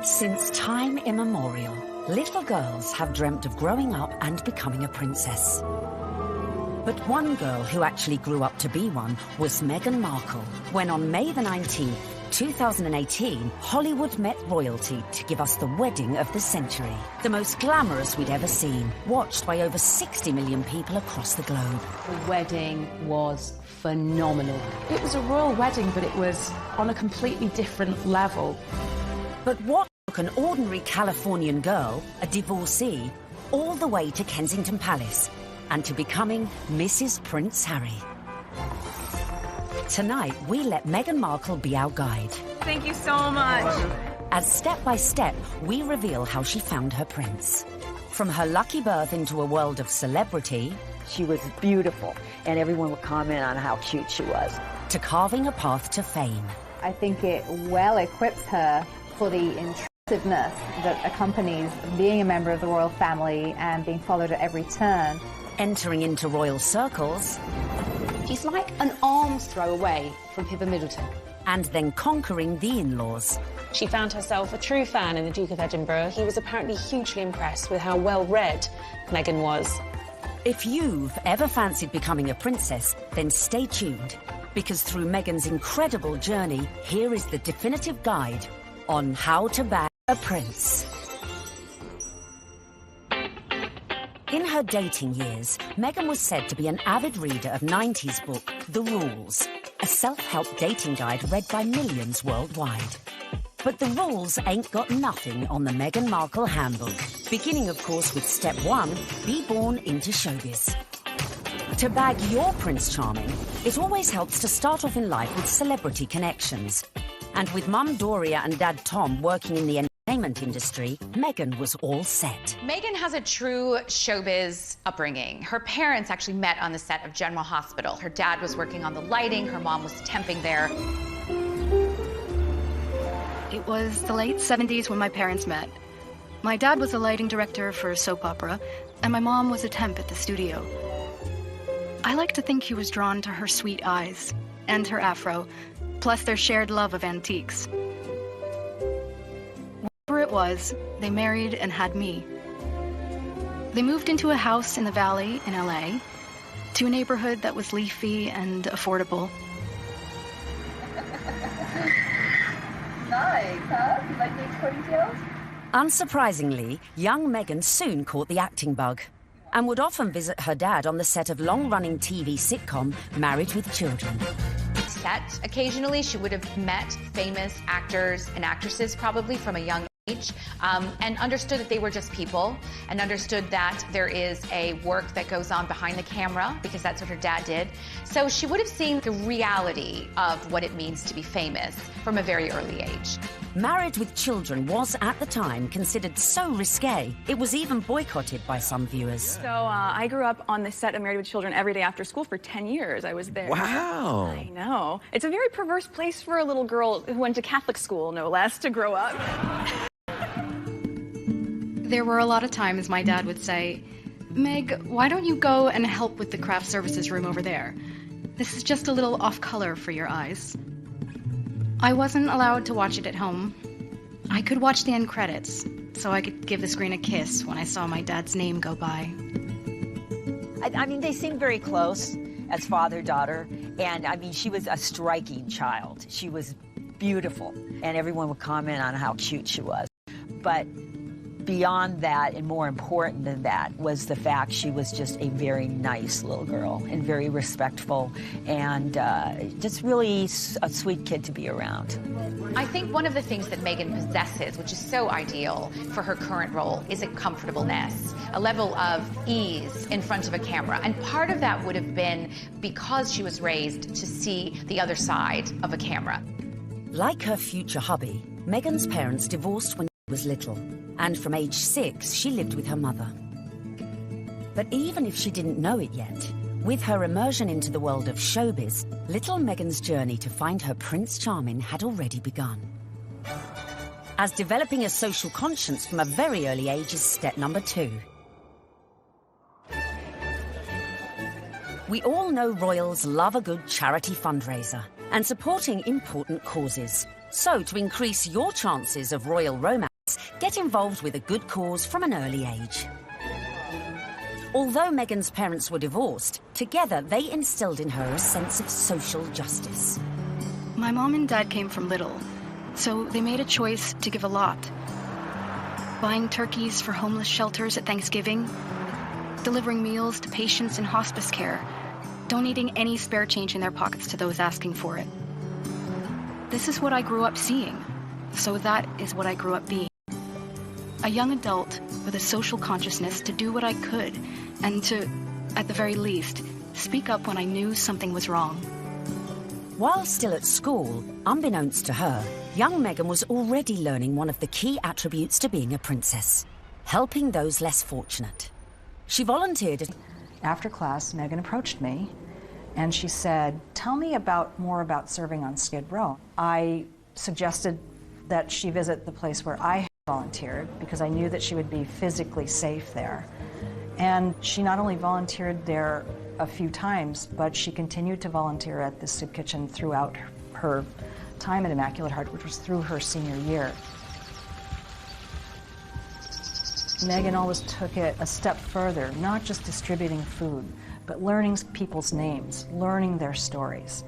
Since time immemorial, little girls have dreamt of growing up and becoming a princess. But one girl who actually grew up to be one was Meghan Markle, when on May the 19th, 2018, Hollywood met royalty to give us the wedding of the century. The most glamorous we'd ever seen, watched by over 60 million people across the globe. The wedding was phenomenal. It was a royal wedding, but it was on a completely different level. But what took an ordinary Californian girl, a divorcee, all the way to Kensington Palace and to becoming Mrs. Prince Harry? Tonight, we let Meghan Markle be our guide. Thank you so much. As step by step, we reveal how she found her prince. From her lucky birth into a world of celebrity, she was beautiful, and everyone would comment on how cute she was, to carving a path to fame. I think it well equips her for the intrusiveness that accompanies being a member of the royal family and being followed at every turn. Entering into royal circles. She's like an arm's throw away from Pippa Middleton. And then conquering the in-laws. She found herself a true fan in the Duke of Edinburgh. He was apparently hugely impressed with how well-read Meghan was. If you've ever fancied becoming a princess, then stay tuned. Because through Meghan's incredible journey, here is the definitive guide on how to bag a prince. In her dating years, Meghan was said to be an avid reader of 90s book, The Rules, a self-help dating guide read by millions worldwide. But the rules ain't got nothing on the Meghan Markle handbook. Beginning, of course, with step 1, be born into showbiz. To bag your Prince Charming, it always helps to start off in life with celebrity connections. And with Mum Doria and Dad Tom working in the entertainment industry, Meghan was all set. Meghan has a true showbiz upbringing. Her parents actually met on the set of General Hospital. Her dad was working on the lighting, her mom was temping there. It was the late 70s when my parents met. My dad was a lighting director for a soap opera, and my mom was a temp at the studio. I like to think he was drawn to her sweet eyes and her afro, plus their shared love of antiques. Whatever it was, they married and had me. They moved into a house in the Valley in LA, to a neighborhood that was leafy and affordable. Nice, huh? You like the ponytails? Unsurprisingly, young Meghan soon caught the acting bug and would often visit her dad on the set of long-running TV sitcom Married with Children. Set occasionally, she would have met famous actors and actresses probably from a young age, and understood that they were just people, and understood that there is a work that goes on behind the camera, because that's what her dad did. So she would have seen the reality of what it means to be famous from a very early age. Married with Children was, at the time, considered so risque, it was even boycotted by some viewers. So I grew up on the set of Married with Children every day after school for 10 years. I was there. Wow. I know. It's a very perverse place for a little girl who went to Catholic school, no less, to grow up. There were a lot of times my dad would say, "Meg, why don't you go and help with the craft services room over there? This is just a little off color for your eyes." I wasn't allowed to watch it at home. I could watch the end credits, so I could give the screen a kiss when I saw my dad's name go by. I mean, they seemed very close as father-daughter, and I mean, she was a striking child. She was beautiful, and everyone would comment on how cute she was. But beyond that, and more important than that, was the fact she was just a very nice little girl and very respectful, and just really a sweet kid to be around. I think one of the things that Meghan possesses, which is so ideal for her current role, is a comfortableness, a level of ease in front of a camera. And part of that would have been because she was raised to see the other side of a camera. Like her future hubby, Meghan's parents divorced when she was little, and from age 6, she lived with her mother. But even if she didn't know it yet, with her immersion into the world of showbiz, little Meghan's journey to find her Prince Charming had already begun. As developing a social conscience from a very early age is step number 2. We all know royals love a good charity fundraiser and supporting important causes. So to increase your chances of royal romance, get involved with a good cause from an early age. Although Meghan's parents were divorced, together they instilled in her a sense of social justice. My mom and dad came from little, so they made a choice to give a lot. Buying turkeys for homeless shelters at Thanksgiving, delivering meals to patients in hospice care, donating any spare change in their pockets to those asking for it. This is what I grew up seeing, so that is what I grew up being. A young adult with a social consciousness to do what I could and to, at the very least, speak up when I knew something was wrong. While still at school, unbeknownst to her, young Meghan was already learning one of the key attributes to being a princess, helping those less fortunate. She volunteered. After class, Meghan approached me and she said, "Tell me more about serving on Skid Row." I suggested that she visit the place where I volunteered because I knew that she would be physically safe there. And she not only volunteered there a few times, but she continued to volunteer at the soup kitchen throughout her time at Immaculate Heart, which was through her senior year. Meghan always took it a step further, not just distributing food, but learning people's names, learning their stories,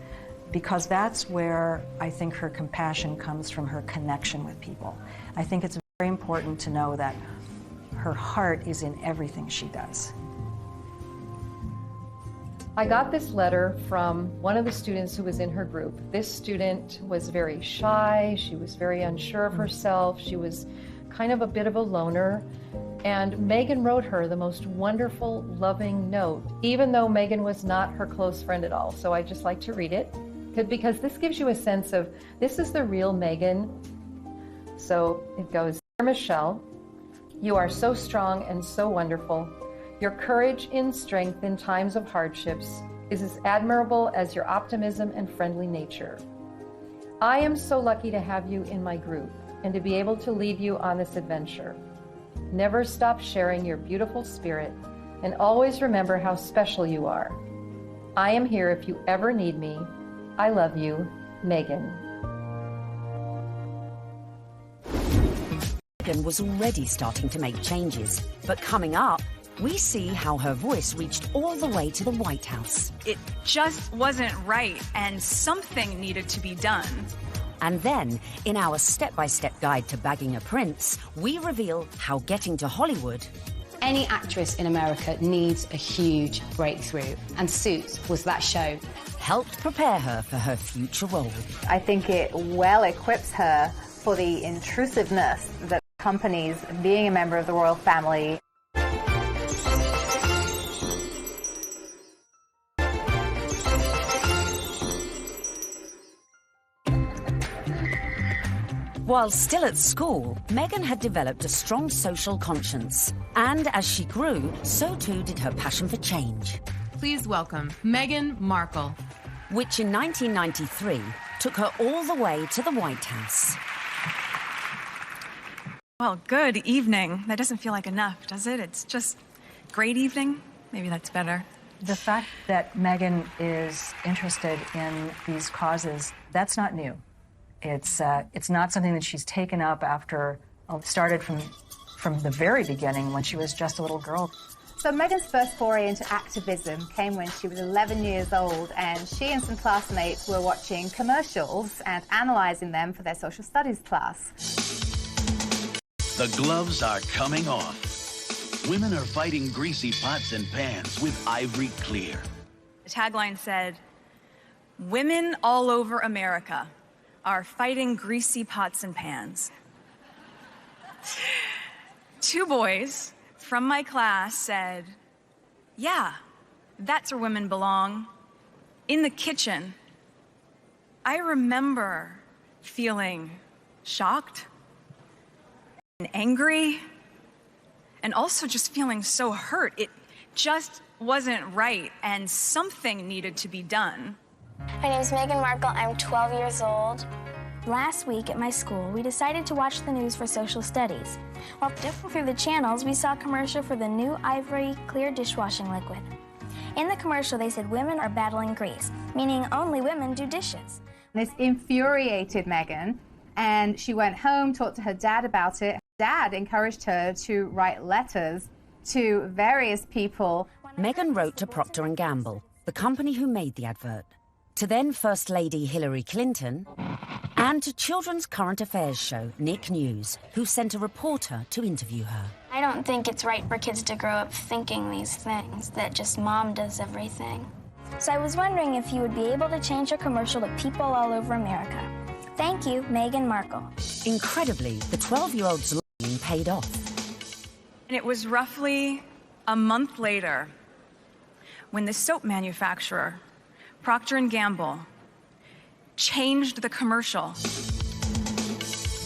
because that's where I think her compassion comes from, her connection with people. I think it's very important to know that her heart is in everything she does. I got this letter from one of the students who was in her group. This student was very shy, she was very unsure of herself, she was kind of a bit of a loner, and Meghan wrote her the most wonderful, loving note, even though Meghan was not her close friend at all. So I just like to read it, because this gives you a sense of, this is the real Meghan. So it goes, "Dear Michelle, you are so strong and so wonderful. Your courage and strength in times of hardships is as admirable as your optimism and friendly nature. I am so lucky to have you in my group and to be able to lead you on this adventure. Never stop sharing your beautiful spirit and always remember how special you are. I am here if you ever need me. I love you, Meghan." Meghan was already starting to make changes, but coming up, we see how her voice reached all the way to the White House. It just wasn't right, and something needed to be done. And then, in our step-by-step guide to bagging a prince, we reveal how getting to Hollywood... Any actress in America needs a huge breakthrough, and Suits was that show. ...helped prepare her for her future role. I think it well equips her for the intrusiveness that accompanies being a member of the royal family. While still at school, Meghan had developed a strong social conscience. And as she grew, so too did her passion for change. Please welcome Meghan Markle. Which in 1993 took her all the way to the White House. Well, good evening. That doesn't feel like enough, does it? It's just great evening. Maybe that's better. The fact that Meghan is interested in these causes, that's not new. It's not something that she's taken up after, started from the very beginning when she was just a little girl. So Meghan's first foray into activism came when she was 11 years old, and she and some classmates were watching commercials and analysing them for their social studies class. The gloves are coming off. Women are fighting greasy pots and pans with Ivory Clear. The tagline said, "Women all over America are fighting greasy pots and pans." 2 boys from my class said, "Yeah, that's where women belong, in the kitchen." I remember feeling shocked and angry, and also just feeling so hurt. It just wasn't right, and something needed to be done. My name is Meghan Markle. I'm 12 years old. Last week at my school, we decided to watch the news for social studies. While flipping through the channels, we saw a commercial for the new Ivory Clear dishwashing liquid. In the commercial, they said women are battling grease, meaning only women do dishes. This infuriated Meghan, And she went home, talked to her dad about it. Her dad encouraged her to write letters to various people. Meghan wrote to Procter & Gamble, the company who made the advert, to then First Lady Hillary Clinton, and to children's current affairs show Nick News, who sent a reporter to interview her. I don't think it's right for kids to grow up thinking these things, that just mom does everything. So I was wondering if you would be able to change your commercial to people all over America. Thank you, Meghan Markle. Incredibly, the 12-year-old's lobbying paid off. And it was roughly a month later when the soap manufacturer, Procter & Gamble, changed the commercial.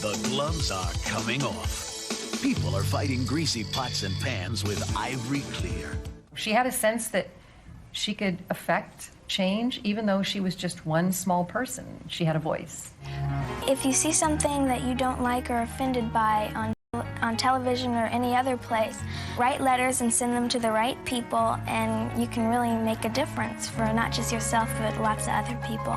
The gloves are coming off. People are fighting greasy pots and pans with Ivory Clear. She had a sense that she could affect change, even though she was just one small person. She had a voice. If you see something that you don't like or are offended by on television or any other place, write letters and send them to the right people, and you can really make a difference for not just yourself, but lots of other people.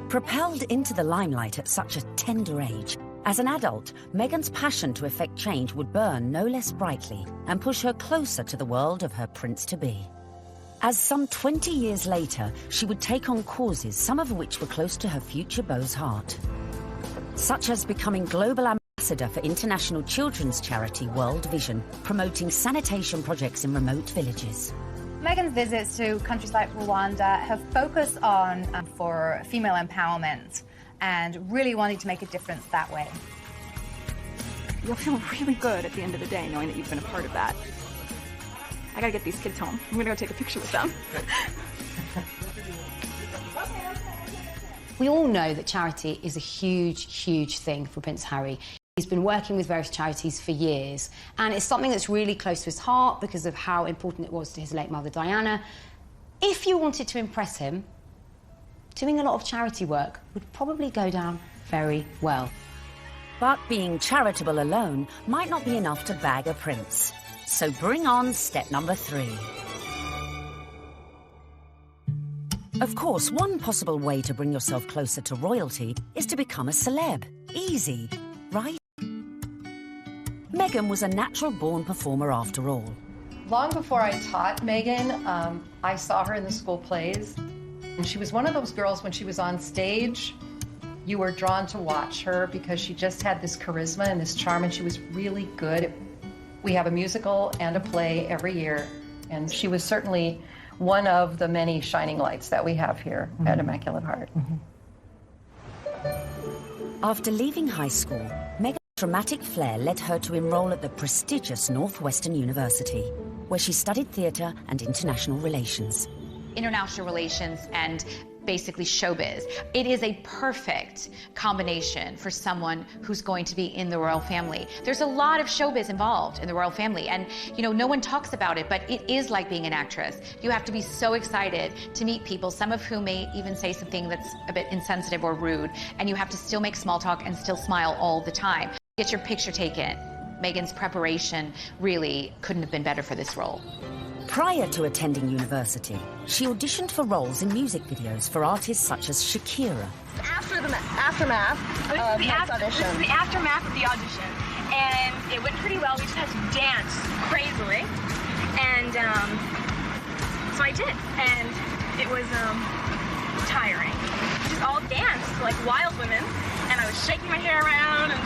Propelled into the limelight at such a tender age, as an adult, Meghan's passion to effect change would burn no less brightly and push her closer to the world of her prince-to-be. As some 20 years later, she would take on causes, some of which were close to her future beau's heart, such as becoming global ambassador for international children's charity World Vision, promoting sanitation projects in remote villages. Meghan's visits to countries like Rwanda have focused on for female empowerment and really wanting to make a difference that way. You'll feel really good at the end of the day knowing that you've been a part of that. I gotta get these kids home. I'm gonna go take a picture with them. We all know that charity is a huge, huge thing for Prince Harry. He's been working with various charities for years, and it's something that's really close to his heart because of how important it was to his late mother, Diana. If you wanted to impress him, doing a lot of charity work would probably go down very well. But being charitable alone might not be enough to bag a prince. So bring on step number 3. Of course, one possible way to bring yourself closer to royalty is to become a celeb. Easy, right? Meghan was a natural-born performer after all. Long before I taught Meghan, I saw her in the school plays. And she was one of those girls, when she was on stage, you were drawn to watch her because she just had this charisma and this charm, and she was really good. We have a musical and a play every year, and she was certainly one of the many shining lights that we have here at Immaculate Heart. After leaving high school, Meghan's dramatic flair led her to enroll at the prestigious Northwestern University, where she studied theatre and international relations. International relations and basically showbiz. It is a perfect combination for someone who's going to be in the royal family. There's a lot of showbiz involved in the royal family, and you know, no one talks about it, but it is like being an actress. You have to be so excited to meet people, some of whom may even say something that's a bit insensitive or rude, and you have to still make small talk and still smile all the time. Get your picture taken. Meghan's preparation really couldn't have been better for this role. Prior to attending university, she auditioned for roles in music videos for artists such as Shakira. After the aftermath of the audition. This is the aftermath of the audition, and it went pretty well. We just had to dance crazily, and so I did, and it was tiring. We just all danced like wild women, and I was shaking my hair around, and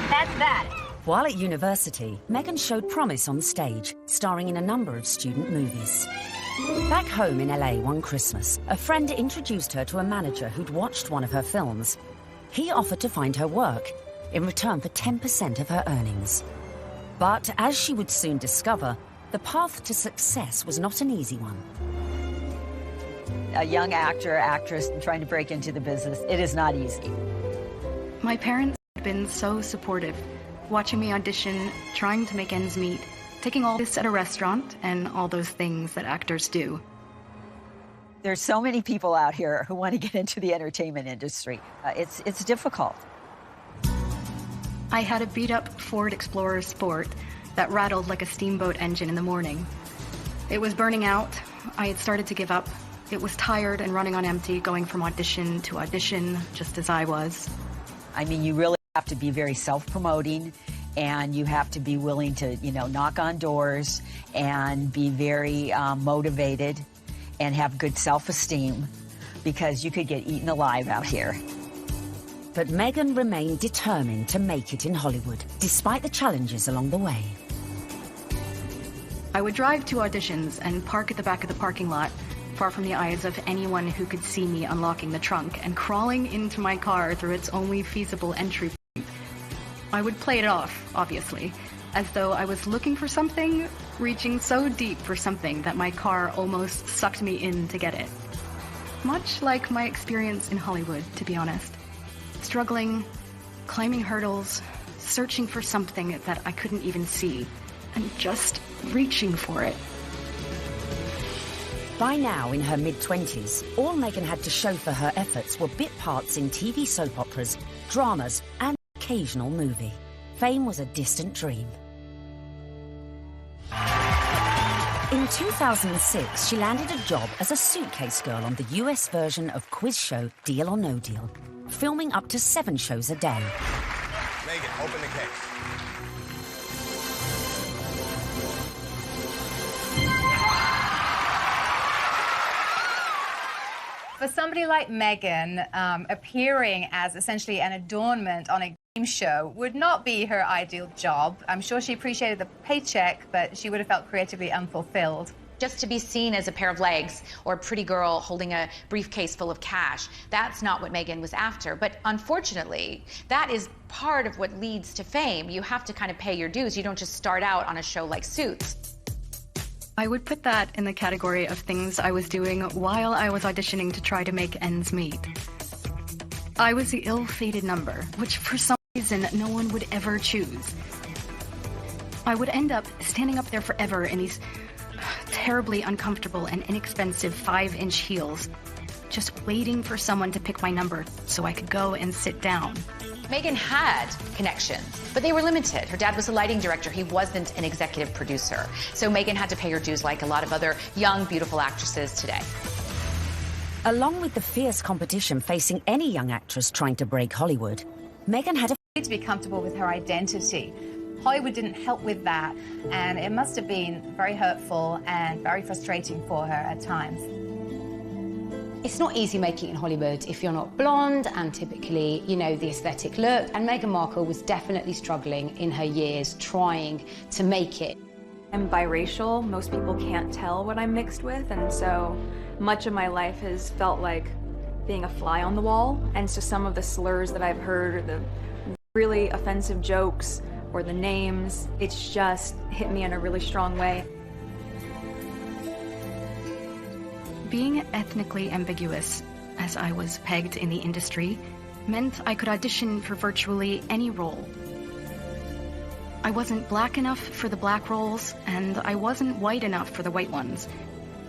that's that. While at university, Meghan showed promise on stage, starring in a number of student movies. Back home in LA one Christmas, a friend introduced her to a manager who'd watched one of her films. He offered to find her work, in return for 10% of her earnings. But as she would soon discover, the path to success was not an easy one. A young actor, actress trying to break into the business, it is not easy. My parents have been so supportive, watching me audition, trying to make ends meet, taking all this at a restaurant, and all those things that actors do. There's so many people out here who want to get into the entertainment industry. It's difficult. I had a beat-up Ford Explorer Sport that rattled like a steamboat engine in the morning. It was burning out. I had started to give up, It was tired and running on empty, going from audition to audition, just as I was. I mean, you really have to be very self-promoting, and you have to be willing to, knock on doors and be very motivated and have good self-esteem, because you could get eaten alive out here. But Meghan remained determined to make it in Hollywood, despite the challenges along the way. I would drive to auditions and park at the back of the parking lot, far from the eyes of anyone who could see me unlocking the trunk and crawling into my car through its only feasible entry point. I would play it off, obviously, as though I was looking for something, reaching so deep for something that my car almost sucked me in to get it. Much like my experience in Hollywood, to be honest. Struggling, climbing hurdles, searching for something that I couldn't even see, and just reaching for it. By now, in her mid-20s, all Meghan had to show for her efforts were bit parts in TV soap operas, dramas, and an occasional movie. Fame was a distant dream. In 2006, she landed a job as a suitcase girl on the US version of quiz show Deal or No Deal, filming up to 7 shows a day. Meghan, open the case. For somebody like Meghan, appearing as essentially an adornment on a game show would not be her ideal job. I'm sure she appreciated the paycheck, but she would have felt creatively unfulfilled. Just to be seen as a pair of legs or a pretty girl holding a briefcase full of cash, that's not what Meghan was after. But unfortunately, that is part of what leads to fame. You have to kind of pay your dues. You don't just start out on a show like Suits. I would put that in the category of things I was doing while I was auditioning to try to make ends meet. I was the ill-fated number, which for some reason no one would ever choose. I would end up standing up there forever in these terribly uncomfortable and inexpensive 5-inch heels, just waiting for someone to pick my number so I could go and sit down. Meghan had connections, but they were limited. Her dad was a lighting director. He wasn't an executive producer. So Meghan had to pay her dues like a lot of other young, beautiful actresses today. Along with the fierce competition facing any young actress trying to break Hollywood, Meghan had to be comfortable with her identity. Hollywood didn't help with that, and it must have been very hurtful and very frustrating for her at times. It's not easy making it in Hollywood if you're not blonde and typically, the aesthetic look. And Meghan Markle was definitely struggling in her years trying to make it. I'm biracial. Most people can't tell what I'm mixed with, and so much of my life has felt like being a fly on the wall. And so some of the slurs that I've heard, or the really offensive jokes, or the names, it's just hit me in a really strong way. Being ethnically ambiguous, as I was pegged in the industry, meant I could audition for virtually any role. I wasn't black enough for the black roles, and I wasn't white enough for the white ones,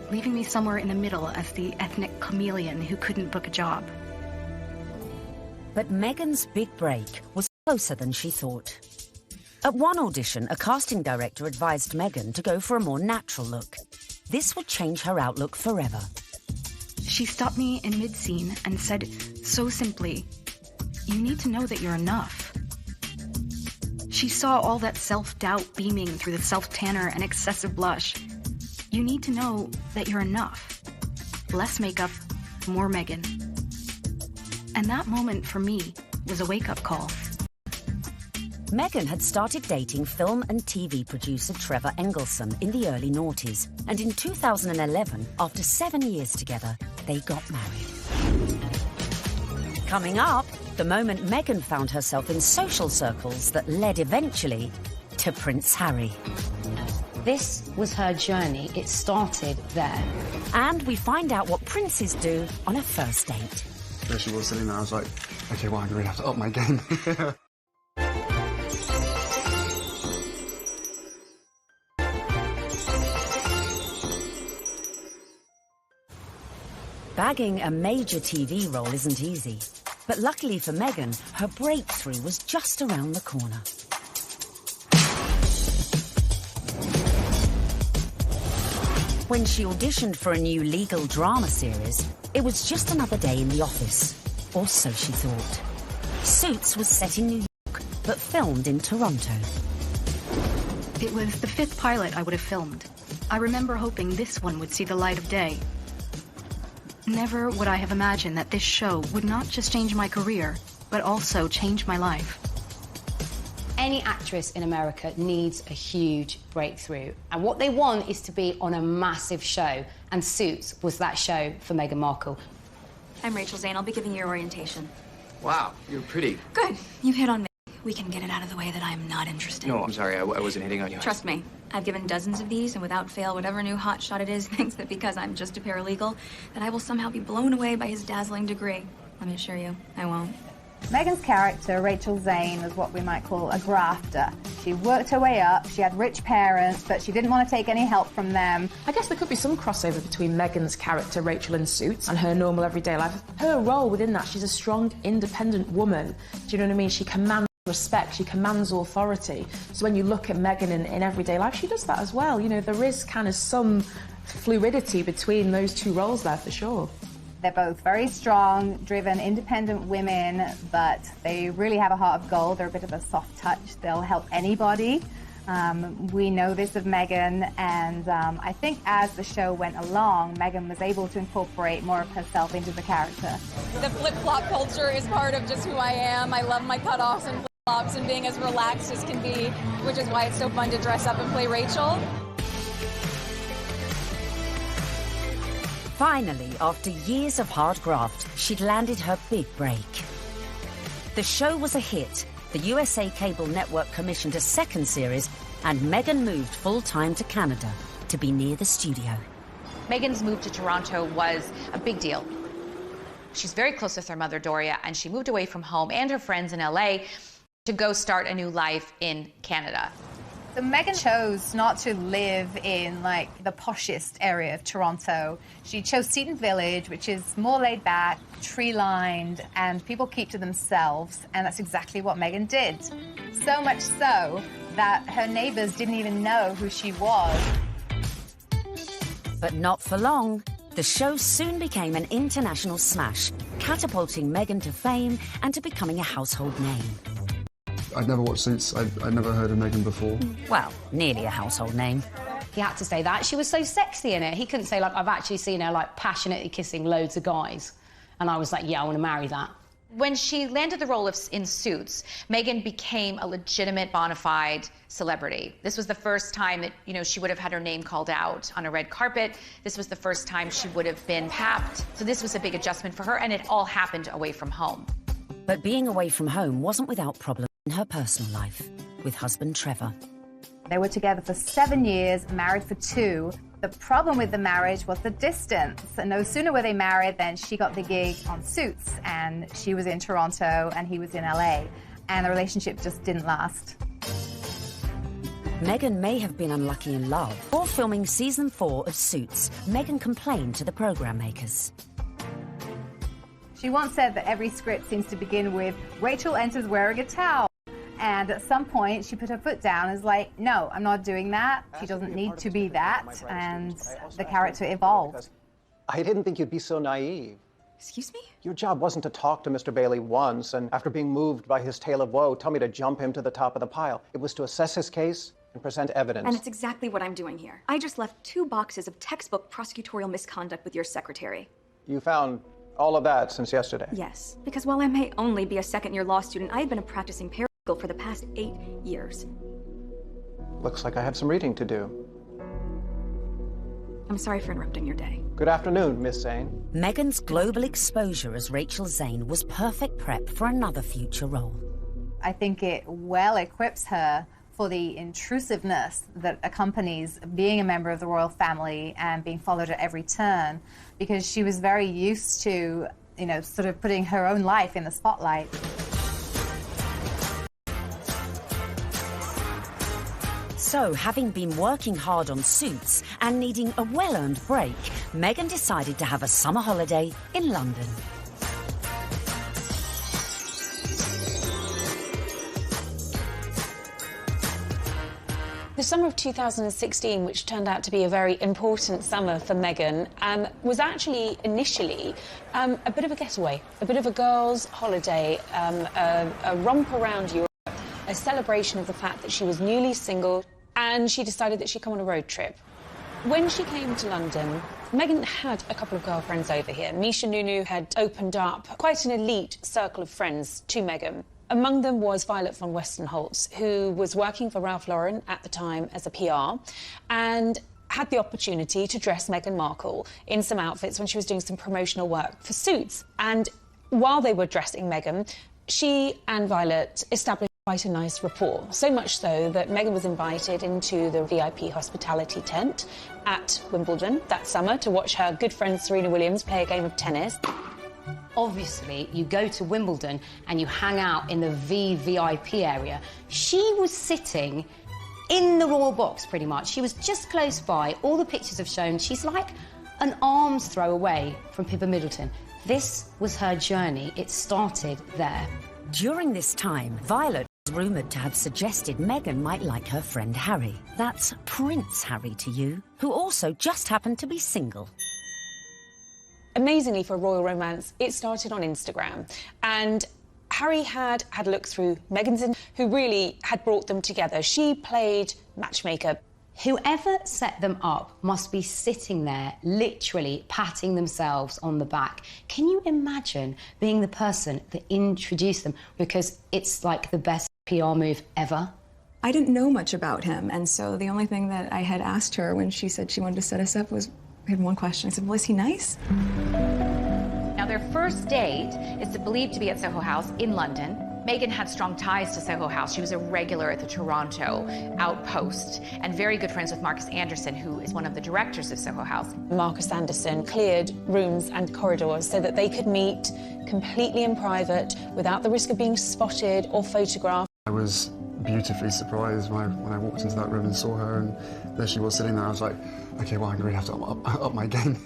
leaving me somewhere in the middle as the ethnic chameleon who couldn't book a job. But Meghan's big break was closer than she thought. At one audition, a casting director advised Meghan to go for a more natural look. This would change her outlook forever. She stopped me in mid-scene and said so simply, "You need to know that you're enough." She saw all that self-doubt beaming through the self-tanner and excessive blush. You need to know that you're enough. Less makeup, more Meghan. And that moment for me was a wake-up call. Meghan had started dating film and TV producer Trevor Engelson in the early noughties, and in 2011, after 7 years together, they got married. Coming up, the moment Meghan found herself in social circles that led eventually to Prince Harry. This was her journey. It started there. And we find out what princes do on a first date. There she was sitting there. I was like, okay, well, I really have to up my game. Bagging a major TV role isn't easy, but luckily for Meghan, her breakthrough was just around the corner. When she auditioned for a new legal drama series, it was just another day in the office. Or so she thought. Suits was set in New York, but filmed in Toronto. It was the 5th pilot I would have filmed. I remember hoping this one would see the light of day. Never would I have imagined that this show would not just change my career, but also change my life. Any actress in America needs a huge breakthrough. And what they want is to be on a massive show. And Suits was that show for Meghan Markle. I'm Rachel Zane. I'll be giving your orientation. Wow, you're pretty. Good. You hit on me. We can get it out of the way that I'm not interested. No, I'm sorry. I wasn't hitting on you. Trust me. I've given dozens of these, and without fail, whatever new hotshot it is thinks that because I'm just a paralegal, that I will somehow be blown away by his dazzling degree. Let me assure you, I won't. Meghan's character, Rachel Zane, was what we might call a grafter. She worked her way up, she had rich parents, but she didn't want to take any help from them. I guess there could be some crossover between Meghan's character, Rachel in Suits, and her normal everyday life. Her role within that, she's a strong, independent woman. Do you know what I mean? She commands respect, she commands authority. So when you look at Meghan in everyday life, she does that as well. You know, there is kind of some fluidity between those two roles there for sure. They're both very strong, driven, independent women, but they really have a heart of gold. They're a bit of a soft touch. They'll help anybody. We know this of Meghan, and I think as the show went along, Meghan was able to incorporate more of herself into the character. The flip-flop culture is part of just who I am. I love my cutoffs and flip-flops and being as relaxed as can be, which is why it's so fun to dress up and play Rachel. Finally, after years of hard graft, she'd landed her big break. The show was a hit. The USA Cable Network commissioned a second series, and Meghan moved full-time to Canada to be near the studio. Meghan's move to Toronto was a big deal. She's very close with her mother, Doria, and she moved away from home and her friends in LA to go start a new life in Canada. So Meghan chose not to live in, like, the poshest area of Toronto. She chose Seton Village, which is more laid back, tree-lined, and people keep to themselves, and that's exactly what Meghan did. So much so that her neighbors didn't even know who she was. But not for long. The show soon became an international smash, catapulting Meghan to fame and to becoming a household name. I'd never watched Suits. I'd never heard of Meghan before. Well, nearly a household name. He had to say that. She was so sexy in it. He couldn't say, like, I've actually seen her, like, passionately kissing loads of guys. And I was like, yeah, I want to marry that. When she landed the role in Suits, Meghan became a legitimate, bona fide celebrity. This was the first time that, you know, she would have had her name called out on a red carpet. This was the first time she would have been papped. So this was a big adjustment for her, and it all happened away from home. But being away from home wasn't without problems in her personal life, with husband Trevor. They were together for 7 years, married for 2. The problem with the marriage was the distance. And no sooner were they married than she got the gig on Suits, and she was in Toronto and he was in LA. And the relationship just didn't last. Meghan may have been unlucky in love. Before filming season 4 of Suits, Meghan complained to the program makers. She once said that every script seems to begin with, Rachel enters wearing a towel. And at some point, she put her foot down and was like, no, I'm not doing that. She doesn't need to be that. And the character evolved. I didn't think you'd be so naive. Excuse me? Your job wasn't to talk to Mr. Bailey once, and after being moved by his tale of woe, tell me to jump him to the top of the pile. It was to assess his case and present evidence. And it's exactly what I'm doing here. I just left 2 boxes of textbook prosecutorial misconduct with your secretary. You found all of that since yesterday? Yes, because while I may only be a second-year law student, I've been a practicing paralegal for the past 8 years. Looks like I have some reading to do. I'm sorry for interrupting your day. Good afternoon, Miss Zane. Meghan's global exposure as Rachel Zane was perfect prep for another future role. I think it well equips her for the intrusiveness that accompanies being a member of the royal family and being followed at every turn, because she was very used to, you know, sort of putting her own life in the spotlight. So, having been working hard on Suits and needing a well-earned break, Meghan decided to have a summer holiday in London. The summer of 2016, which turned out to be a very important summer for Meghan, was actually initially a bit of a getaway, a bit of a girls' holiday, a romp around Europe, a celebration of the fact that she was newly single, and she decided that she'd come on a road trip. When she came to London, Meghan had a couple of girlfriends over here. Misha Nunu had opened up quite an elite circle of friends to Meghan. Among them was Violet von Westenholz, who was working for Ralph Lauren at the time as a PR, and had the opportunity to dress Meghan Markle in some outfits when she was doing some promotional work for Suits. And while they were dressing Meghan, she and Violet established quite a nice rapport, so much so that Meghan was invited into the VIP hospitality tent at Wimbledon that summer to watch her good friend Serena Williams play a game of tennis. Obviously, you go to Wimbledon and you hang out in the VVIP area. She was sitting in the royal box, pretty much. She was just close by. All the pictures have shown she's like an arm's throw away from Pippa Middleton. This was her journey. It started there. During this time, Violet was rumoured to have suggested Meghan might like her friend Harry. That's Prince Harry to you, who also just happened to be single. Amazingly, for a royal romance, it started on Instagram. And Harry had a look through Meghan's, who really had brought them together. She played matchmaker. Whoever set them up must be sitting there, literally patting themselves on the back. Can you imagine being the person that introduced them? Because it's like the best PR move ever. I didn't know much about him, and so the only thing that I had asked her when she said she wanted to set us up was, I had one question. I said, well, is he nice? Now, their first date is believed to be at Soho House in London. Meghan had strong ties to Soho House. She was a regular at the Toronto outpost and very good friends with Marcus Anderson, who is one of the directors of Soho House. Marcus Anderson cleared rooms and corridors so that they could meet completely in private without the risk of being spotted or photographed. I was beautifully surprised when I walked into that room and saw her, and there she was sitting there. I was like, okay, well, I'm going to have to up my game.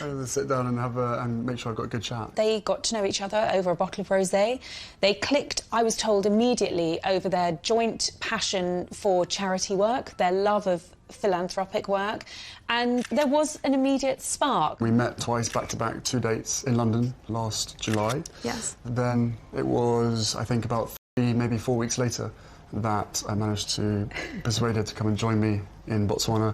And sit down and and make sure I've got a good chat. They got to know each other over a bottle of rosé. They clicked, I was told, immediately over their joint passion for charity work, their love of philanthropic work, and there was an immediate spark. We met twice, back-to-back, 2 dates in London last July. Yes. Then it was, I think, about maybe 4 weeks later that I managed to persuade her to come and join me in Botswana.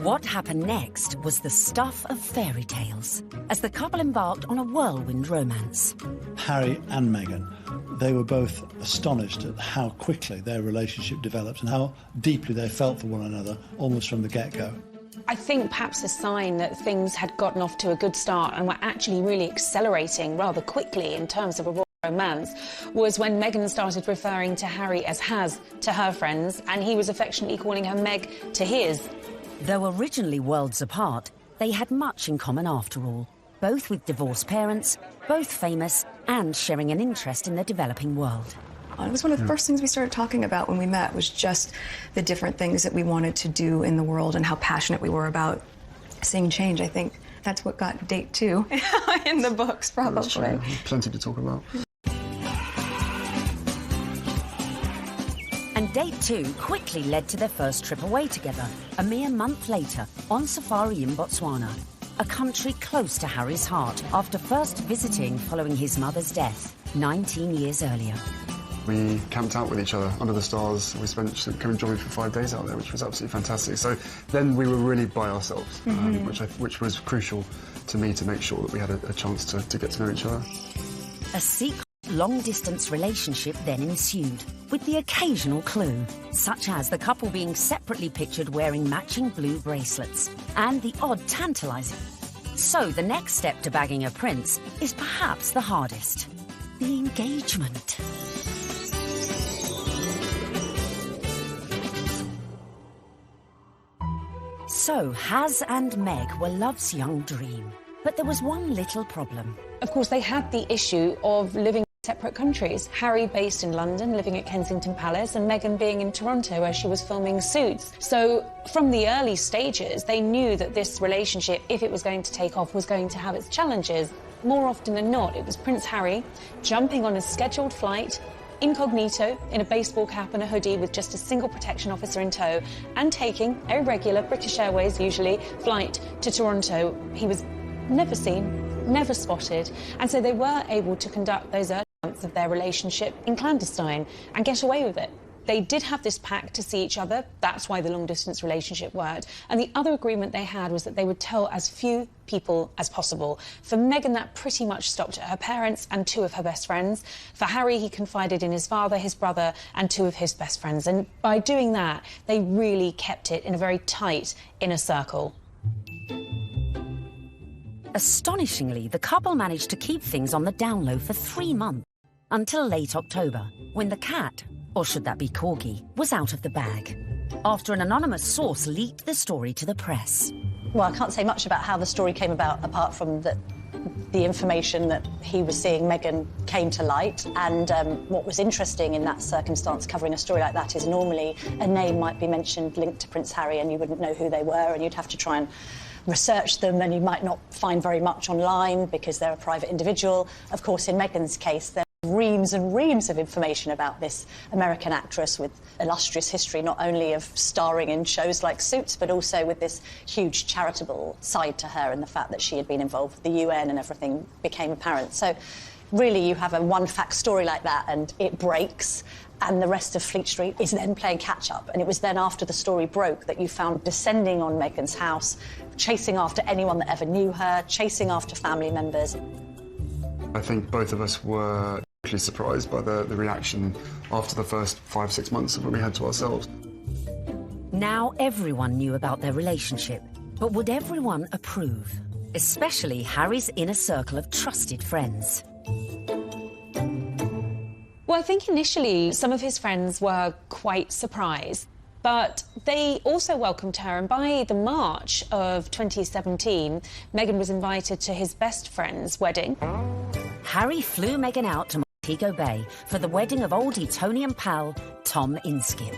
What happened next was the stuff of fairy tales, as the couple embarked on a whirlwind romance. Harry and Meghan, they were both astonished at how quickly their relationship developed and how deeply they felt for one another, almost from the get-go. I think perhaps a sign that things had gotten off to a good start and were actually really accelerating rather quickly in terms of a royal romance was when Meghan started referring to Harry as Has to her friends, and he was affectionately calling her Meg to his. Though originally worlds apart, they had much in common after all, both with divorced parents, both famous, and sharing an interest in the developing world. It was one of the first things we started talking about when we met, was just the different things that we wanted to do in the world and how passionate we were about seeing change. I think that's what got date 2 in the books, probably. Plenty to talk about. And date 2 quickly led to their first trip away together, a mere month later, on safari in Botswana, a country close to Harry's heart after first visiting following his mother's death 19 years earlier. We camped out with each other under the stars. We spent, she came and joined me for 5 days out there, which was absolutely fantastic. So then we were really by ourselves, which was crucial to me to make sure that we had a chance to get to know each other. A secret long-distance relationship then ensued, with the occasional clue, such as the couple being separately pictured wearing matching blue bracelets, and the odd tantalising. So the next step to bagging a prince is perhaps the hardest: the engagement. So Has and Meg were love's young dream, but there was one little problem. Of course, they had the issue of living in separate countries. Harry based in London, living at Kensington Palace, and Meghan being in Toronto, where she was filming Suits. So from the early stages, they knew that this relationship, if it was going to take off, was going to have its challenges. More often than not, it was Prince Harry jumping on a scheduled flight incognito in a baseball cap and a hoodie with just a single protection officer in tow and taking a regular British Airways, usually, flight to Toronto. He was never seen, never spotted, and so they were able to conduct those early months of their relationship in clandestine and get away with it. They did have this pact to see each other. That's why the long-distance relationship worked. And the other agreement they had was that they would tell as few people as possible. For Meghan, that pretty much stopped at her parents and 2 of her best friends. For Harry, he confided in his father, his brother, and 2 of his best friends. And by doing that, they really kept it in a very tight inner circle. Astonishingly, the couple managed to keep things on the down low for 3 months, until late October, when the cat, or should that be corgi, was out of the bag, after an anonymous source leaked the story to the press. Well, I can't say much about how the story came about, apart from that the information that he was seeing Meghan came to light. And what was interesting in that circumstance, covering a story like that, is normally a name might be mentioned linked to Prince Harry and you wouldn't know who they were, and you'd have to try and research them, and you might not find very much online because they're a private individual. Of course, in Meghan's case, there reams and reams of information about this American actress with illustrious history, not only of starring in shows like Suits, but also with this huge charitable side to her, and the fact that she had been involved with the UN and everything became apparent. So really you have a one-fact story like that and it breaks, and the rest of Fleet Street is then playing catch-up. And it was then after the story broke that you found descending on Meghan's house, chasing after anyone that ever knew her, chasing after family members. I think both of us were actually surprised by the reaction after the first 5-6 months of when we had to ourselves. Now everyone knew about their relationship, but would everyone approve? Especially Harry's inner circle of trusted friends. Well, I think initially some of his friends were quite surprised, but they also welcomed her, and by the March of 2017, Meghan was invited to his best friend's wedding. Harry flew Meghan out to Montego Bay for the wedding of old Etonian pal Tom Inskip.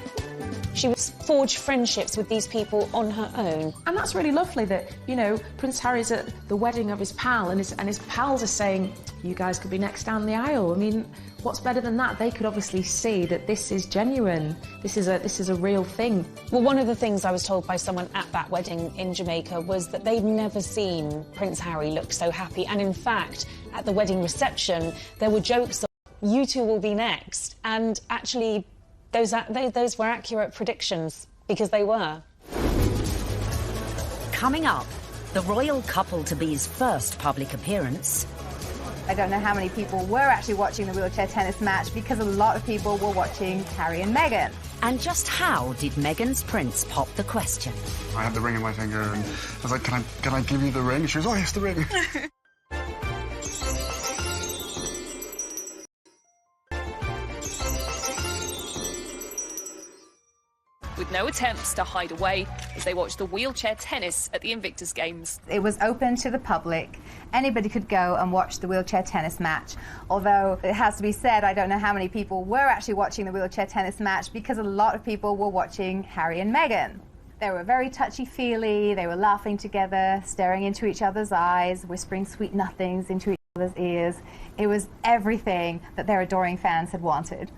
She forged friendships with these people on her own. And that's really lovely that, you know, Prince Harry's at the wedding of his pal and his pals are saying, you guys could be next down the aisle. I mean, what's better than that? They could obviously see that this is genuine. This is a real thing. Well, one of the things I was told by someone at that wedding in Jamaica was that they'd never seen Prince Harry look so happy. And in fact, at the wedding reception, there were jokes of, you two will be next. And actually, those were accurate predictions, because they were. Coming up, the royal couple-to-be's first public appearance. I don't know how many people were actually watching the wheelchair tennis match, because a lot of people were watching Harry and Meghan. And just how did Meghan's prince pop the question? I had the ring in my finger and I was like, can I give you the ring? She was, oh, yes, the ring. With no attempts to hide away as they watched the wheelchair tennis at the Invictus Games. It was open to the public. Anybody could go and watch the wheelchair tennis match. Although it has to be said, I don't know how many people were actually watching the wheelchair tennis match, because a lot of people were watching Harry and Meghan. They were very touchy-feely, they were laughing together, staring into each other's eyes, whispering sweet nothings into each other's ears. It was everything that their adoring fans had wanted.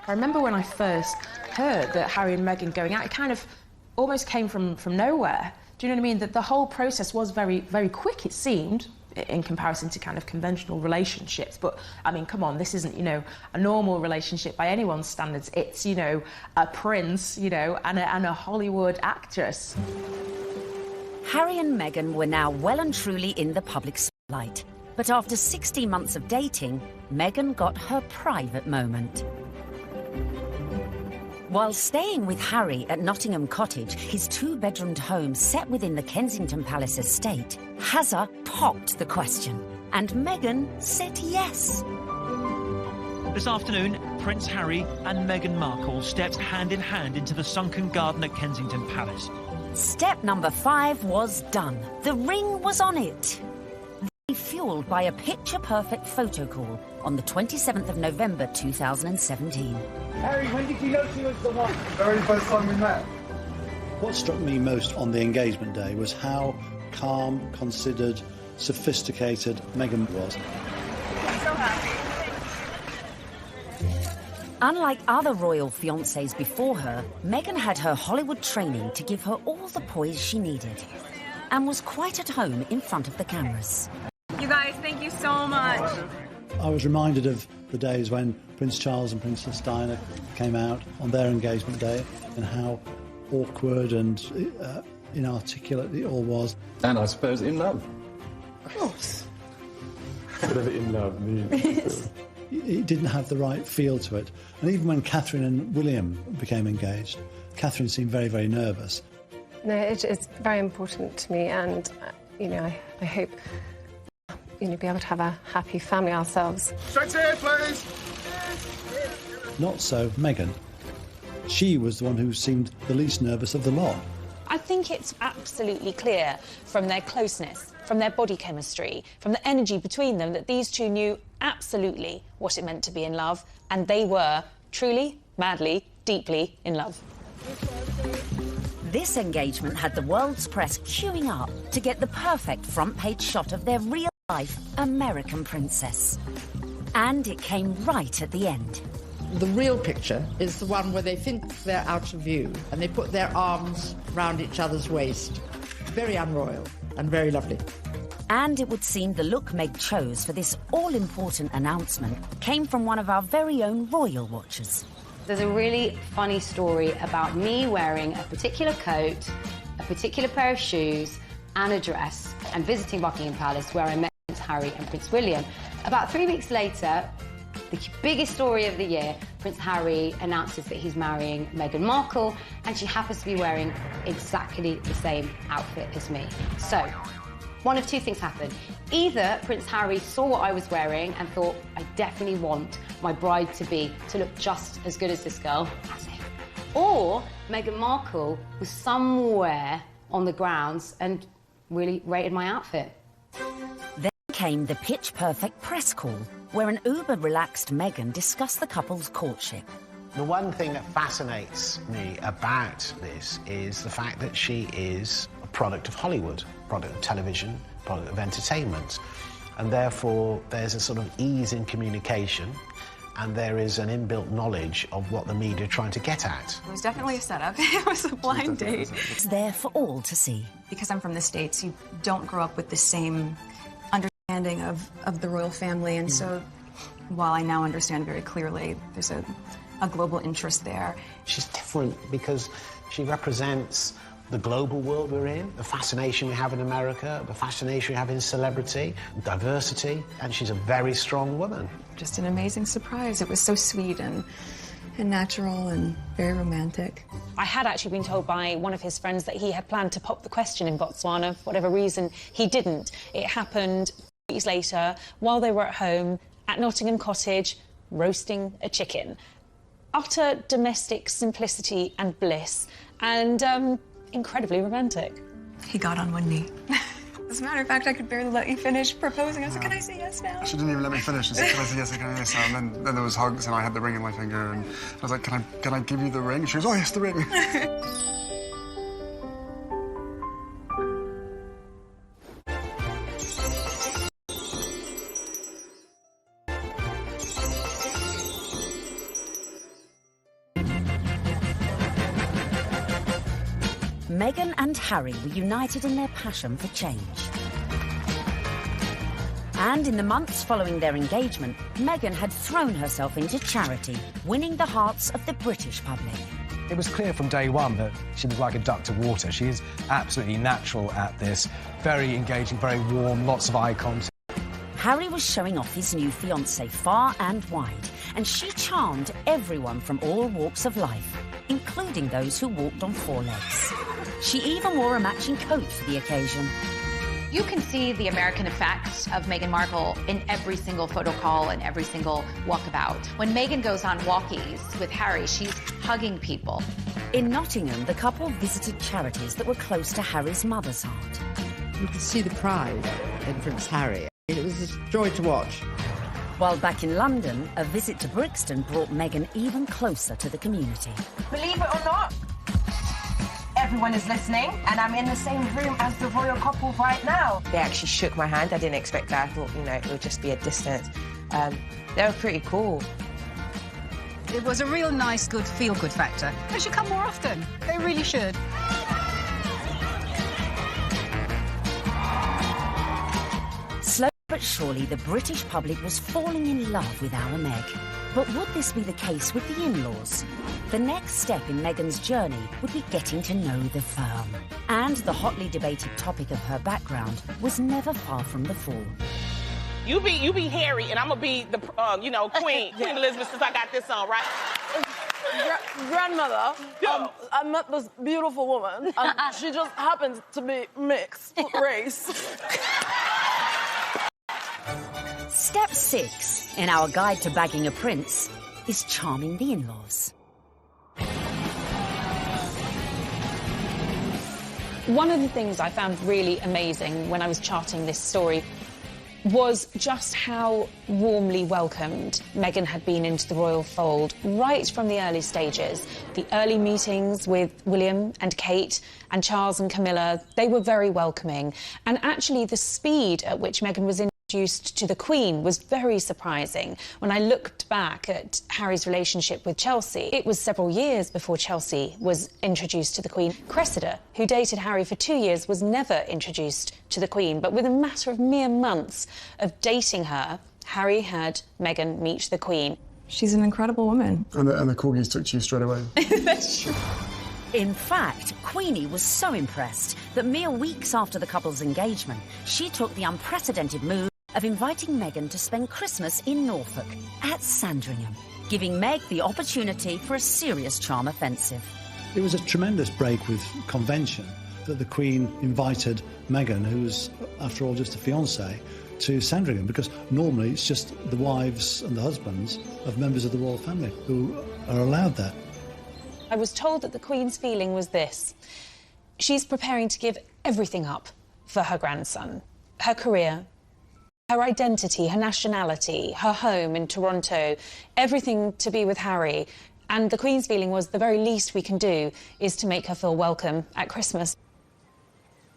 I remember when I first heard that Harry and Meghan going out, it kind of almost came from nowhere. Do you know what I mean? That the whole process was very, very quick, it seemed, in comparison to kind of conventional relationships. But, I mean, come on, this isn't, you know, a normal relationship by anyone's standards. It's, you know, a prince, you know, and a Hollywood actress. Harry and Meghan were now well and truly in the public spotlight. But after 16 months of dating, Meghan got her private moment. While staying with Harry at Nottingham Cottage, his 2-bedroomed home set within the Kensington Palace estate, Hazza popped the question, and Meghan said yes. This afternoon, Prince Harry and Meghan Markle stepped hand in hand into the sunken garden at Kensington Palace. Step number 5 was done. The ring was on it. Fueled by a picture-perfect photo call on the 27th of November 2017. Harry, when did you know she was the one? The very first time we met. What struck me most on the engagement day was how calm, considered, sophisticated Meghan was. I'm so happy. Unlike other royal fiancés before her, Meghan had her Hollywood training to give her all the poise she needed and was quite at home in front of the cameras. You guys, thank you so much. I was reminded of the days when Prince Charles and Princess Diana came out on their engagement day and how awkward and inarticulate it all was. And I suppose in love. Of course. Whatever in love means. It didn't have the right feel to it. And even when Catherine and William became engaged, Catherine seemed very, very nervous. No, it's very important to me, and, I hope, be able to have a happy family ourselves. Straight here, please! Not so Meghan. She was the one who seemed the least nervous of the lot. I think it's absolutely clear from their closeness, from their body chemistry, from the energy between them, that these two knew absolutely what it meant to be in love, and they were truly, madly, deeply in love. This engagement had the world's press queuing up to get the perfect front-page shot of their real-life American princess. And it came right at the end. The real picture is the one where they think they're out of view and they put their arms round each other's waist. Very unroyal and very lovely. And it would seem the look Meg chose for this all-important announcement came from one of our very own royal watchers. There's a really funny story about me wearing a particular coat, a particular pair of shoes and a dress and visiting Buckingham Palace, where I met Prince Harry and Prince William. About 3 weeks later, the biggest story of the year, Prince Harry announces that he's marrying Meghan Markle, and she happens to be wearing exactly the same outfit as me. So, one of two things happened. Either Prince Harry saw what I was wearing and thought, I definitely want my bride-to-be to look just as good as this girl, as if. Or Meghan Markle was somewhere on the grounds and really rated my outfit. Then came the pitch-perfect press call, where an uber-relaxed Meghan discussed the couple's courtship. The one thing that fascinates me about this is the fact that she is a product of Hollywood, product of television, product of entertainment. And therefore, there's a sort of ease in communication, and there is an inbuilt knowledge of what the media are trying to get at. It was definitely a setup. It was a blind date. It's there for all to see. Because I'm from the States, you don't grow up with the same understanding of the royal family, and so while I now understand very clearly, there's a global interest there. She's different because she represents the global world we're in, the fascination we have in America, the fascination we have in celebrity, diversity, and she's a very strong woman. Just an amazing surprise. It was so sweet and natural and very romantic. I had actually been told by one of his friends that he had planned to pop the question in Botswana. For whatever reason, he didn't. It happened weeks later, while they were at home at Nottingham Cottage, roasting a chicken. Utter domestic simplicity and bliss, and incredibly romantic. He got on one knee. As a matter of fact, I could barely let you finish proposing. I was like, can I say yes now? She didn't even let me finish. She said, can I say yes, can I say yes? And then there was hugs, and I had the ring in my finger, and I was like, can I give you the ring? She goes, oh, yes, the ring. Meghan and Harry were united in their passion for change. And in the months following their engagement, Meghan had thrown herself into charity, winning the hearts of the British public. It was clear from day one that she was like a duck to water. She is absolutely natural at this, very engaging, very warm, lots of eye contact. Harry was showing off his new fiancée far and wide, and she charmed everyone from all walks of life, including those who walked on four legs. She even wore a matching coat for the occasion. You can see the American effect of Meghan Markle in every single photo call and every single walkabout. When Meghan goes on walkies with Harry, she's hugging people. In Nottingham, the couple visited charities that were close to Harry's mother's heart. You could see the pride in Prince Harry. It was a joy to watch. While back in London, a visit to Brixton brought Meghan even closer to the community. Believe it or not, everyone is listening, and I'm in the same room as the royal couple right now. They actually shook my hand. I didn't expect that. I thought, it would just be a distance. They were pretty cool. It was a real nice, good, feel-good factor. They should come more often. They really should. Slowly but surely, the British public was falling in love with our Meg. But would this be the case with the in-laws? The next step in Meghan's journey would be getting to know the firm. And the hotly debated topic of her background was never far from the fore. You be Harry, and I'm gonna be the, Queen Elizabeth, since I got this on, right? Grandmother, I met this beautiful woman, and she just happens to be mixed race. Step 6 in our guide to bagging a prince is charming the in-laws. One of the things I found really amazing when I was charting this story was just how warmly welcomed Meghan had been into the royal fold right from the early stages. The early meetings with William and Kate and Charles and Camilla, they were very welcoming. And actually the speed at which Meghan was introduced to the Queen was very surprising. When I looked back at Harry's relationship with Chelsea, it was several years before Chelsea was introduced to the Queen. Cressida, who dated Harry for 2 years, was never introduced to the Queen, but within a matter of mere months of dating her, Harry had Meghan meet the Queen. She's an incredible woman. And the corgis took to you straight away. That's true. In fact, Queenie was so impressed that mere weeks after the couple's engagement, she took the unprecedented move of inviting Meghan to spend Christmas in Norfolk at Sandringham, giving Meg the opportunity for a serious charm offensive. It was a tremendous break with convention that the Queen invited Meghan, who was, after all, just a fiancée, to Sandringham, because normally it's just the wives and the husbands of members of the royal family who are allowed that. I was told that the Queen's feeling was this. She's preparing to give everything up for her grandson. Her career, her identity, her nationality, her home in Toronto, everything to be with Harry. And the Queen's feeling was the very least we can do is to make her feel welcome at Christmas.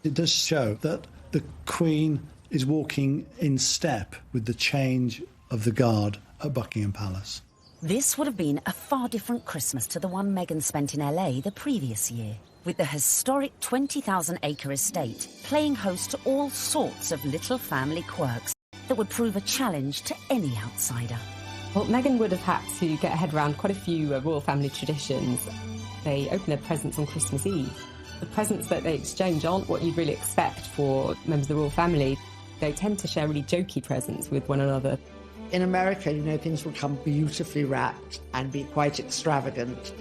It does show that the Queen is walking in step with the change of the guard at Buckingham Palace. This would have been a far different Christmas to the one Meghan spent in LA the previous year, with the historic 20,000-acre estate playing host to all sorts of little family quirks that would prove a challenge to any outsider. Well, Meghan would have had to get her head around quite a few royal family traditions. They open their presents on Christmas Eve. The presents that they exchange aren't what you'd really expect for members of the royal family. They tend to share really jokey presents with one another. In America, things will come beautifully wrapped and be quite extravagant.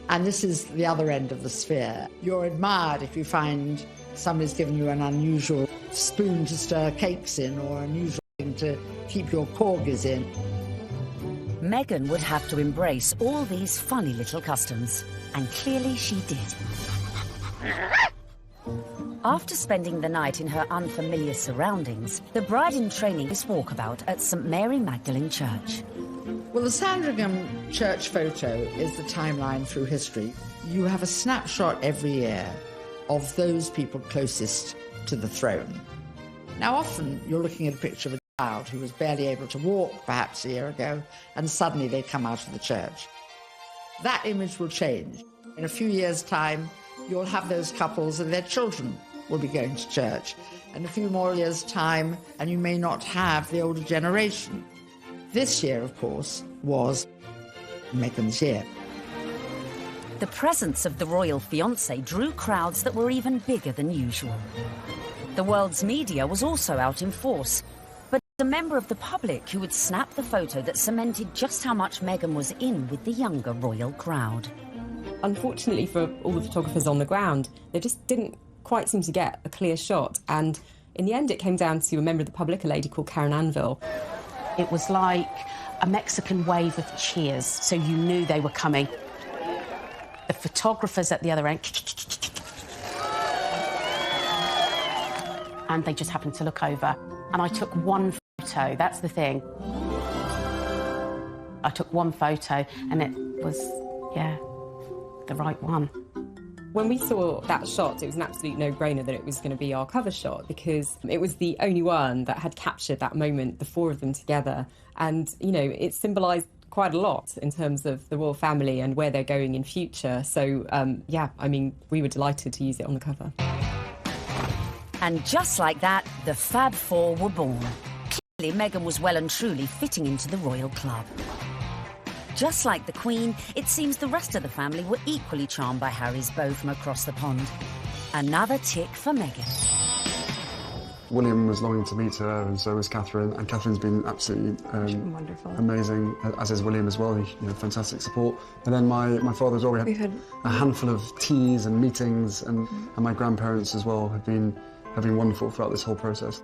And this is the other end of the sphere. You're admired if you find somebody's given you an unusual spoon to stir cakes in or an unusual thing to keep your corgis in. Meghan would have to embrace all these funny little customs, and clearly she did. After spending the night in her unfamiliar surroundings, the bride-in-training is walkabout at St Mary Magdalene Church. Well, the Sandringham church photo is the timeline through history. You have a snapshot every year of those people closest to the throne. Now, often you're looking at a picture of a child who was barely able to walk perhaps a year ago, and suddenly they come out of the church. That image will change. In a few years' time, you'll have those couples and their children will be going to church. In a few more years' time, and you may not have the older generation. This year, of course, was Meghan's year. The presence of the royal fiancé drew crowds that were even bigger than usual. The world's media was also out in force, but a member of the public who would snap the photo that cemented just how much Meghan was in with the younger royal crowd. Unfortunately for all the photographers on the ground, they just didn't quite seem to get a clear shot, and in the end it came down to a member of the public, a lady called Karen Anvil. It was like a Mexican wave of cheers, so you knew they were coming. The photographers at the other end, and they just happened to look over, and I took one photo. That's the thing. I took one photo, and it was, the right one. When we saw that shot, it was an absolute no-brainer that it was going to be our cover shot, because it was the only one that had captured that moment, the four of them together. And, it symbolised quite a lot in terms of the royal family and where they're going in future. So, yeah, I mean, we were delighted to use it on the cover. And just like that, the Fab Four were born. Clearly, Meghan was well and truly fitting into the royal club. Just like the Queen, it seems the rest of the family were equally charmed by Harry's beau from across the pond. Another tick for Meghan. William was longing to meet her, and so was Catherine. And Catherine's been absolutely wonderful, amazing, as is William as well. Fantastic support. And then my father as well. We had a handful of teas and meetings, and my grandparents as well have been wonderful throughout this whole process.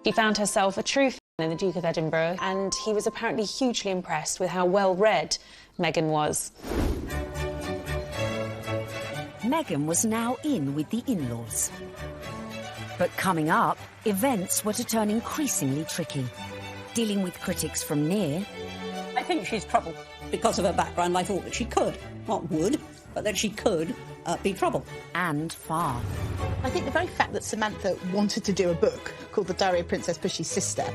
She found herself a true fan in the Duke of Edinburgh, and he was apparently hugely impressed with how well-read Meghan was. Meghan was now in with the in-laws. But coming up, events were to turn increasingly tricky. Dealing with critics from near. I think she's trouble. Because of her background, I thought that she could, not would, but that she could be trouble. And far. I think the very fact that Samantha wanted to do a book called The Diary of Princess Pushy's Sister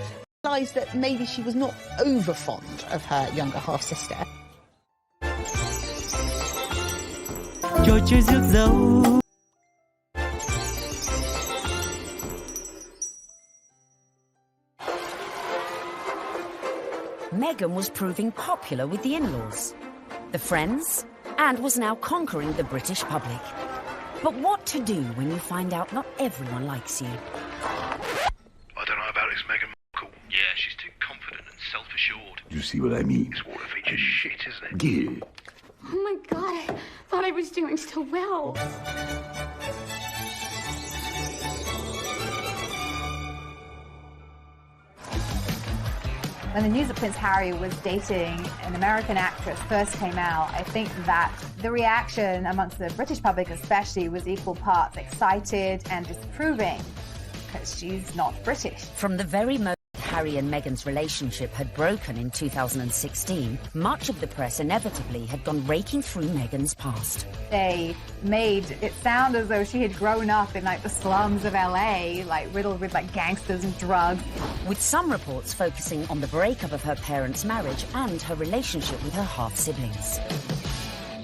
implies that maybe she was not over fond of her younger half-sister. Meghan was proving popular with the in-laws, the friends, and was now conquering the British public. But what to do when you find out not everyone likes you? I don't know about this Meghan Markle. Yeah, she's too confident and self-assured. You see what I mean? This water feature's shit, isn't it? Yeah. Oh my God, I thought I was doing so well. When the news that Prince Harry was dating an American actress first came out, I think that the reaction amongst the British public especially was equal parts excited and disapproving, because she's not British. From the very moment Harry and Meghan's relationship had broken in 2016, much of the press inevitably had gone raking through Meghan's past. They made it sound as though she had grown up in the slums of LA, riddled with gangsters and drugs. With some reports focusing on the breakup of her parents' marriage and her relationship with her half-siblings.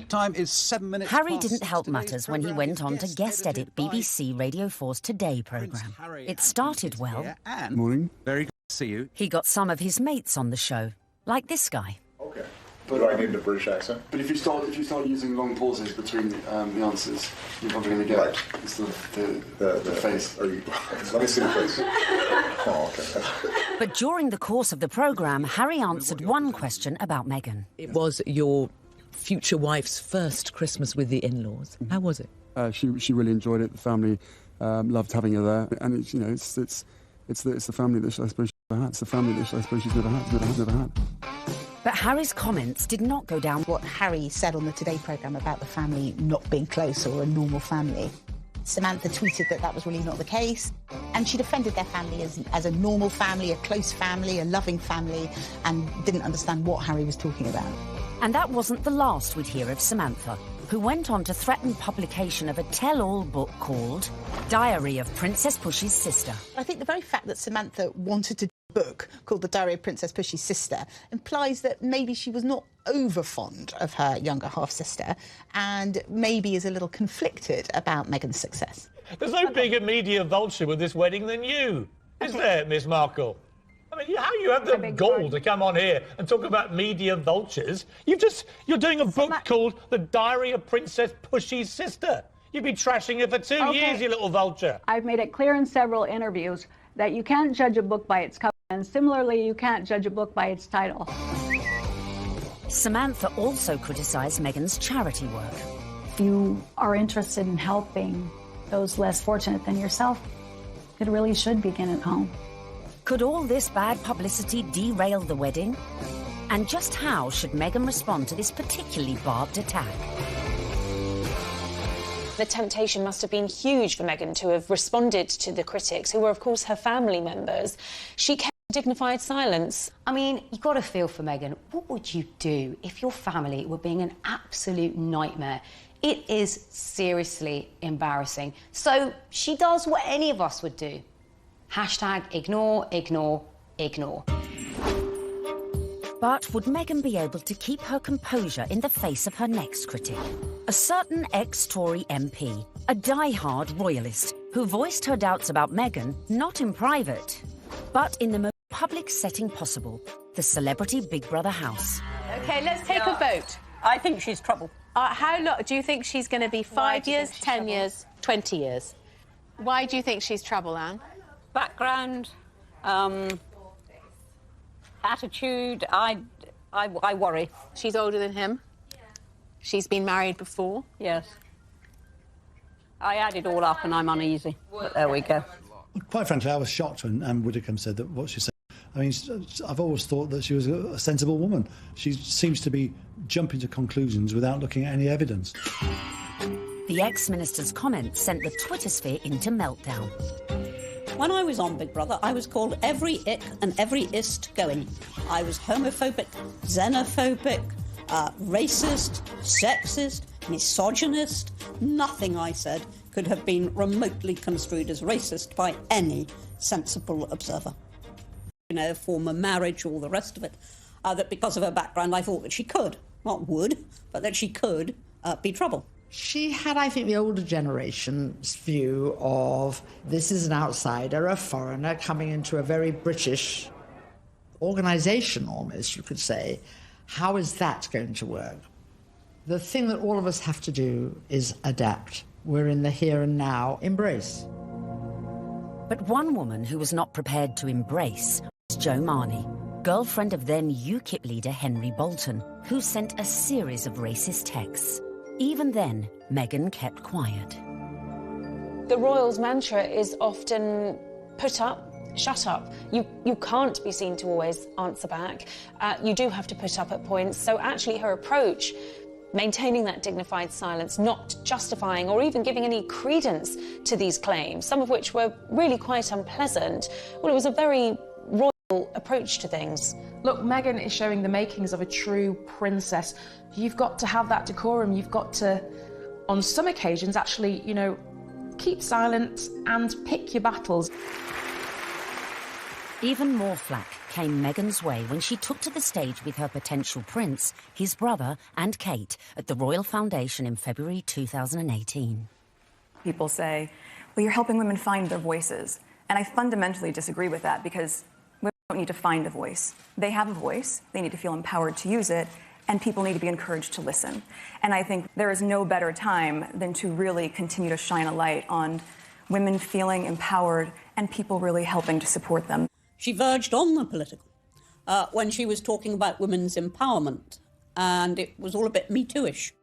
Time is 7 minutes Harry past. didn't help matters when he went on to guest edit BBC Radio 4's Today programme. It started well. Morning. Very good to see you. He got some of his mates on the show, like this guy. Okay. Do I need a British accent? But if you start using long pauses between the answers, you're probably going to get it's the face. Let me see the face. Oh, okay. But during the course of the programme, Harry answered one question about Meghan. It was your future wife's first Christmas with the in-laws. How was it? She really enjoyed it. The family loved having her there, and it's the family that I suppose she's never had. It's the family that I suppose she's never had. But Harry's comments did not go down. What Harry said on the Today programme about the family not being close or a normal family. Samantha tweeted that was really not the case, and she defended their family as a normal family, a close family, a loving family, and didn't understand what Harry was talking about. And that wasn't the last we'd hear of Samantha, who went on to threaten publication of a tell-all book called Diary of Princess Pushy's Sister. I think the very fact that Samantha wanted to do a book called The Diary of Princess Pushy's Sister implies that maybe she was not over fond of her younger half-sister and maybe is a little conflicted about Meghan's success. There's no bigger media vulture with this wedding than you, is there, Miss Markle? I mean, how you have the gall to come on here and talk about media vultures? You're doing a book called The Diary of Princess Pushy's Sister. You've been trashing her for 2 years, you little vulture. I've made it clear in several interviews that you can't judge a book by its cover, and similarly, you can't judge a book by its title. Samantha also criticised Meghan's charity work. If you are interested in helping those less fortunate than yourself, it really should begin at home. Could all this bad publicity derail the wedding? And just how should Meghan respond to this particularly barbed attack? The temptation must have been huge for Meghan to have responded to the critics, who were, of course, her family members. She kept dignified silence. I mean, you've got to feel for Meghan. What would you do if your family were being an absolute nightmare? It is seriously embarrassing. So she does what any of us would do. Hashtag ignore, ignore, ignore. But would Meghan be able to keep her composure in the face of her next critic? A certain ex-Tory MP, a die-hard royalist, who voiced her doubts about Meghan, not in private, but in the most public setting possible, the celebrity Big Brother house. OK, let's take a vote. I think she's trouble. How long do you think she's going to be? 5 years, 10 years, 20 years? Why do you think she's trouble, Anne? Background, attitude, I worry. She's older than him. She's been married before. Yes. I add it all up and I'm uneasy. But there we go. Quite frankly, I was shocked when Anne Widdecombe said that what she said. I mean, I've always thought that she was a sensible woman. She seems to be jumping to conclusions without looking at any evidence. The ex-minister's comments sent the Twitter sphere into meltdown. When I was on Big Brother, I was called every ick and every ist going. I was homophobic, xenophobic, racist, sexist, misogynist. Nothing I said could have been remotely construed as racist by any sensible observer. You know, former marriage, all the rest of it, that because of her background, I thought that she could, not would, but that she could be trouble. She had, I think, the older generation's view of this is an outsider, a foreigner coming into a very British organisation, almost, you could say. How is that going to work? The thing that all of us have to do is adapt. We're in the here and now. Embrace. But one woman who was not prepared to embrace was Jo Marnie, girlfriend of then UKIP leader Henry Bolton, who sent a series of racist texts. Even then, Meghan kept quiet. The royals' mantra is often put up, shut up. You can't be seen to always answer back. You do have to put up at points. So actually her approach, maintaining that dignified silence, not justifying or even giving any credence to these claims, some of which were really quite unpleasant, well, it was a very royal approach to things. Look, Meghan is showing the makings of a true princess. You've got to have that decorum. You've got to, on some occasions, actually, you know, keep silent and pick your battles. Even more flack came Meghan's way when she took to the stage with her potential prince, his brother and Kate at the Royal Foundation in February 2018. People say, well, you're helping women find their voices. And I fundamentally disagree with that because women don't need to find a voice. They have a voice. They need to feel empowered to use it. And people need to be encouraged to listen. And I think there is no better time than to really continue to shine a light on women feeling empowered and people really helping to support them. She verged on the political when she was talking about women's empowerment, and it was all a bit Me Too-ish.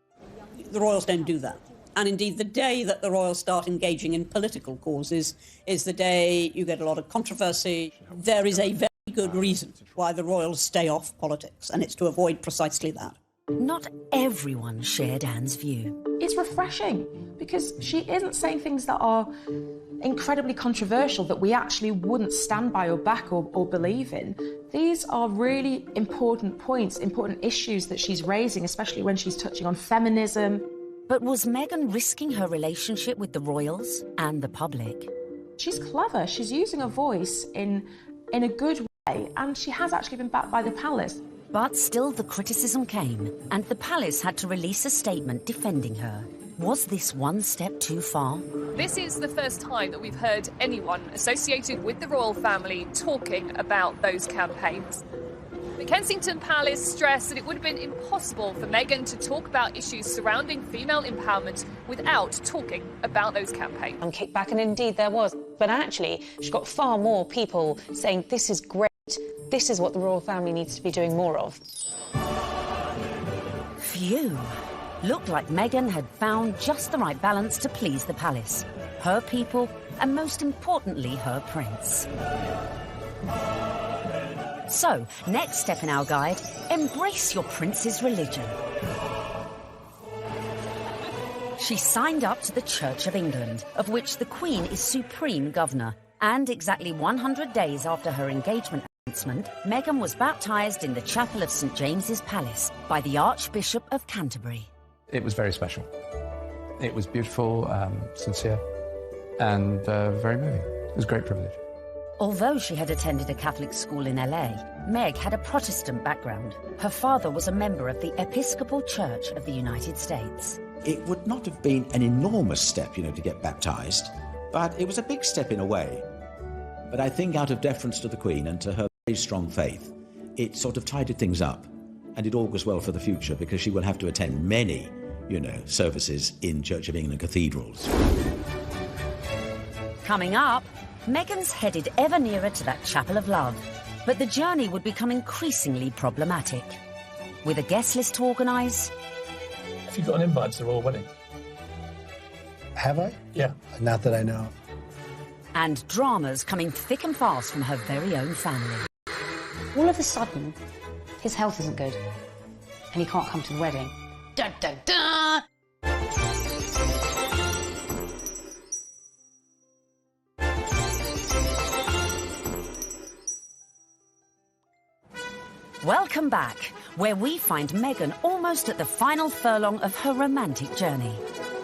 The royals don't do that. And indeed, the day that the royals start engaging in political causes is the day you get a lot of controversy. There is a very good reason why the royals stay off politics, and it's to avoid precisely that. Not everyone shared Anne's view. It's refreshing because she isn't saying things that are incredibly controversial that we actually wouldn't stand by or back or believe in. These are really important points, important issues that she's raising, especially when she's touching on feminism. But was Meghan risking her relationship with the royals and the public? She's clever. She's using her voice in a good way, and she has actually been backed by the palace. But still the criticism came, and the palace had to release a statement defending her. Was this one step too far? This is the first time that we've heard anyone associated with the royal family talking about those campaigns. The Kensington Palace stressed that it would have been impossible for Meghan to talk about issues surrounding female empowerment without talking about those campaigns. And kickback, and indeed there was. But actually, she got far more people saying this is great. This is what the royal family needs to be doing more of. Phew. Looked like Meghan had found just the right balance to please the palace, her people, and most importantly, her prince. So, next step in our guide, embrace your prince's religion. She signed up to the Church of England, of which the Queen is supreme governor, and exactly 100 days after her engagement announcement, Meghan was baptised in the chapel of St James's Palace by the Archbishop of Canterbury. It was very special. It was beautiful, sincere, and very moving. It was a great privilege. Although she had attended a Catholic school in LA, Meg had a Protestant background. Her father was a member of the Episcopal Church of the United States. It would not have been an enormous step, to get baptised, but it was a big step in a way. But I think out of deference to the Queen and to her very strong faith, it sort of tidied things up, and it augurs well for the future because she will have to attend many, services in Church of England cathedrals. Coming up, Meghan's headed ever nearer to that chapel of love, but the journey would become increasingly problematic. With a guest list to organise... Have you got an invite to the royal wedding? Have I? Yeah. Not that I know. And dramas coming thick and fast from her very own family. All of a sudden, his health isn't good, and he can't come to the wedding. Dun, dun, dun! Welcome back, where we find Meghan almost at the final furlong of her romantic journey.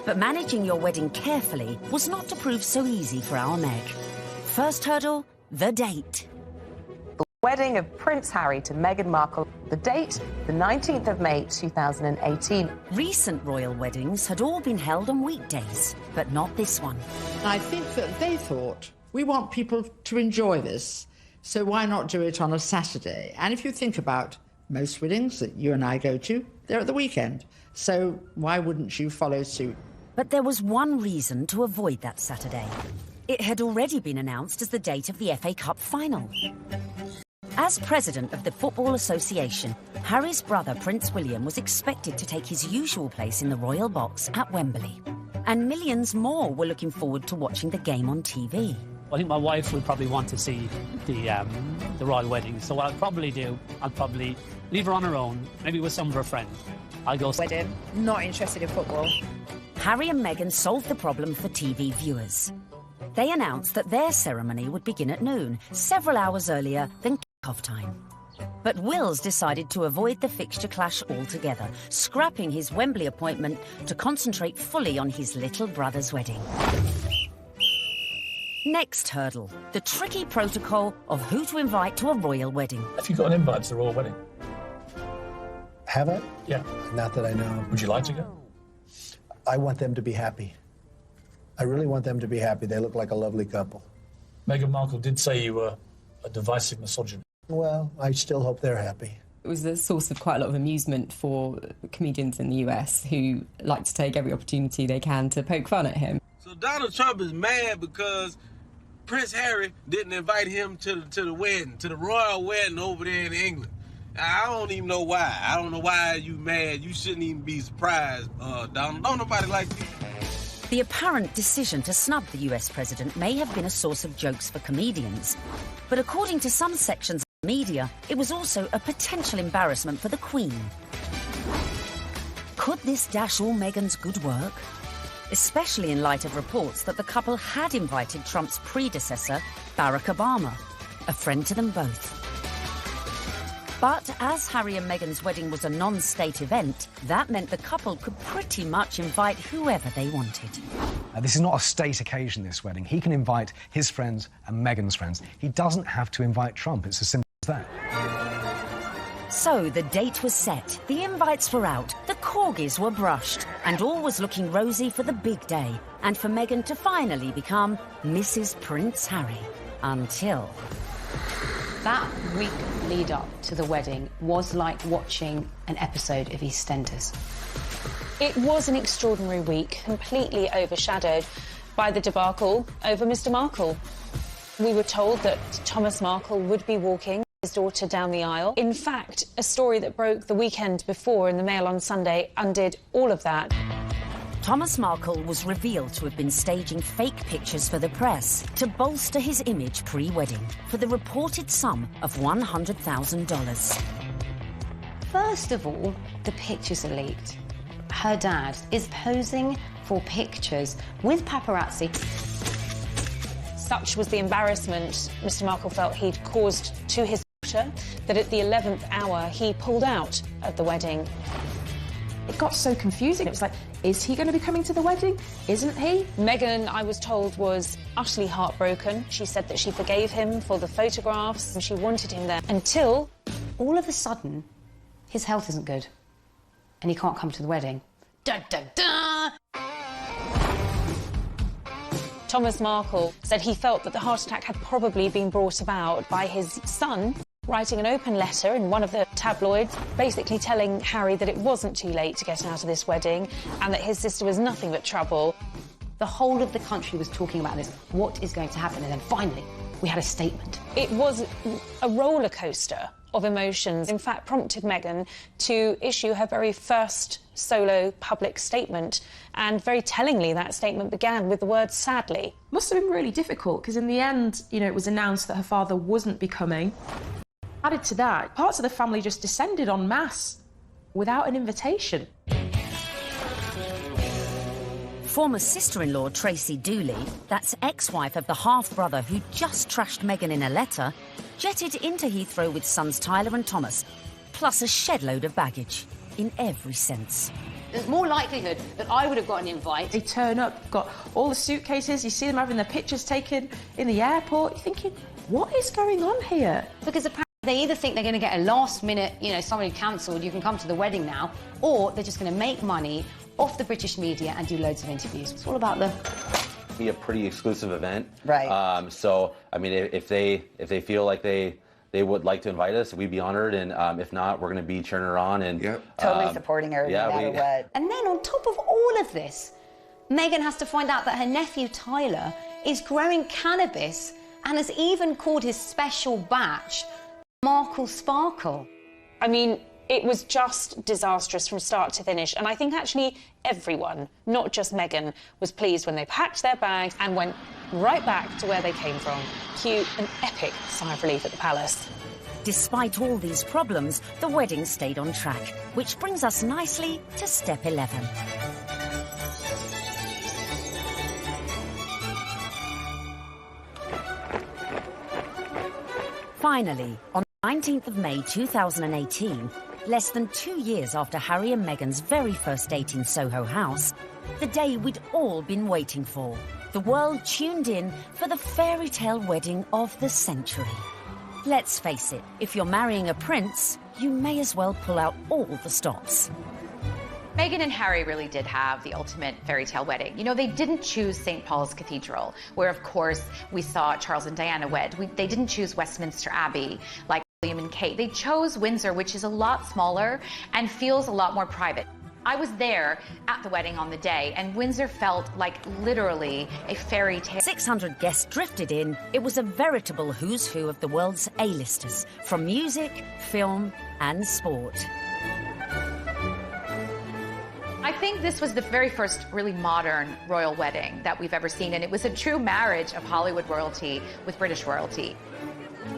But managing your wedding carefully was not to prove so easy for our Meg. First hurdle, the date. The wedding of Prince Harry to Meghan Markle. The date, the 19th of May 2018. Recent royal weddings had all been held on weekdays, but not this one. I think that they thought, we want people to enjoy this, so why not do it on a Saturday? And if you think about most weddings that you and I go to, they're at the weekend. So why wouldn't you follow suit? But there was one reason to avoid that Saturday. It had already been announced as the date of the FA Cup final. As president of the Football Association, Harry's brother Prince William was expected to take his usual place in the royal box at Wembley. And millions more were looking forward to watching the game on TV. I think my wife would probably want to see the royal wedding. So what I'll probably do, I'll probably leave her on her own, maybe with some of her friends. I'll go... Wedding, not interested in football. Harry and Meghan solved the problem for TV viewers. They announced that their ceremony would begin at noon, several hours earlier than kick-off time. But Wills decided to avoid the fixture clash altogether, scrapping his Wembley appointment to concentrate fully on his little brother's wedding. Next hurdle, the tricky protocol of who to invite to a royal wedding. Have you got an invite to the royal wedding? Have I? Yeah. Not that I know. Would you like to go? I want them to be happy. I really want them to be happy. They look like a lovely couple. Meghan Markle did say you were a divisive misogynist. Well, I still hope they're happy. It was a source of quite a lot of amusement for comedians in the US who like to take every opportunity they can to poke fun at him. So Donald Trump is mad because Prince Harry didn't invite him to the wedding, to the royal wedding over there in England. I don't even know why. I don't know why you mad. You shouldn't even be surprised, Donald. Don't nobody like you. The apparent decision to snub the US president may have been a source of jokes for comedians. But according to some sections of the media, it was also a potential embarrassment for the Queen. Could this dash all Meghan's good work? Especially in light of reports that the couple had invited Trump's predecessor, Barack Obama, a friend to them both. But as Harry and Meghan's wedding was a non-state event, that meant the couple could pretty much invite whoever they wanted. This is not a state occasion, this wedding. He can invite his friends and Meghan's friends. He doesn't have to invite Trump. It's as simple as that. So the date was set, the invites were out, the corgis were brushed, and all was looking rosy for the big day, and for Meghan to finally become Mrs. Prince Harry. Until... That week lead up to the wedding was like watching an episode of EastEnders. It was an extraordinary week, completely overshadowed by the debacle over Mr. Markle. We were told that Thomas Markle would be walking his daughter down the aisle. In fact, a story that broke the weekend before in the Mail on Sunday undid all of that. Thomas Markle was revealed to have been staging fake pictures for the press to bolster his image pre-wedding for the reported sum of $100,000. First of all, the pictures are leaked. Her dad is posing for pictures with paparazzi. Such was the embarrassment Mr. Markle felt he'd caused to his daughter that at the 11th hour he pulled out of the wedding. It got so confusing. It was like, is he going to be coming to the wedding? Isn't he? Meghan, I was told, was utterly heartbroken. She said that she forgave him for the photographs and she wanted him there until all of a sudden his health isn't good and he can't come to the wedding. Dun, dun, dun. Thomas Markle said he felt that the heart attack had probably been brought about by his son writing an open letter in one of the tabloids, basically telling Harry that it wasn't too late to get out of this wedding and that his sister was nothing but trouble. The whole of the country was talking about this. What is going to happen? And then finally, we had a statement. It was a roller coaster of emotions, in fact, prompted Meghan to issue her very first solo public statement. And very tellingly, that statement began with the word sadly. Must have been really difficult, because in the end, you know, it was announced that her father wasn't becoming. Added to that, parts of the family just descended en masse without an invitation. Former sister-in-law Tracy Dooley, that's ex-wife of the half-brother who just trashed Meghan in a letter, jetted into Heathrow with sons Tyler and Thomas, plus a shed load of baggage, in every sense. There's more likelihood that I would have got an invite. They turn up, got all the suitcases, you see them having their pictures taken in the airport, you're thinking, what is going on here? Because apparently they either think they're going to get a last-minute, you know, somebody cancelled, you can come to the wedding now, or they're just going to make money off the British media and do loads of interviews. It's all about the... Be a pretty exclusive event, right? So I mean, if they feel like they would like to invite us, we'd be honored, and if not, we're going to be cheering her on and totally supporting her no matter what. And then on top of all of this, Meghan has to find out that her nephew Tyler is growing cannabis and has even called his special batch Markle Sparkle. I mean, it was just disastrous from start to finish, and I think actually everyone, not just Meghan, was pleased when they packed their bags and went right back to where they came from. Cue an epic sigh of relief at the palace. Despite all these problems, the wedding stayed on track, which brings us nicely to step 11. Finally, on the 19th of May 2018, less than 2 years after Harry and Meghan's very first date in Soho House, the day we'd all been waiting for. The world tuned in for the fairy tale wedding of the century. Let's face it, if you're marrying a prince, you may as well pull out all the stops. Meghan and Harry really did have the ultimate fairy tale wedding. You know, they didn't choose St. Paul's Cathedral, where, of course, we saw Charles and Diana wed. They didn't choose Westminster Abbey, like William and Kate. They chose Windsor, which is a lot smaller and feels a lot more private. I was there at the wedding on the day, and Windsor felt like literally a fairy tale. 600 guests drifted in. It was a veritable who's who of the world's A-listers, from music, film, and sport. I think this was the very first really modern royal wedding that we've ever seen, and it was a true marriage of Hollywood royalty with British royalty.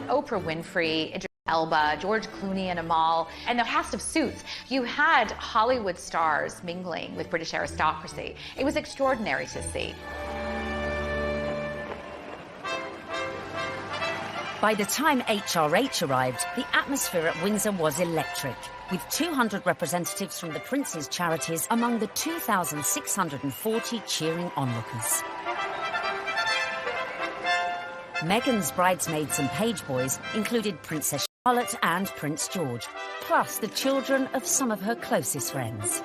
Oprah Winfrey, Idris Elba, George Clooney and Amal, and the cast of Suits. You had Hollywood stars mingling with British aristocracy. It was extraordinary to see. By the time HRH arrived, the atmosphere at Windsor was electric, with 200 representatives from the Prince's charities among the 2,640 cheering onlookers. Meghan's bridesmaids and page boys included Princess Charlotte and Prince George, plus the children of some of her closest friends.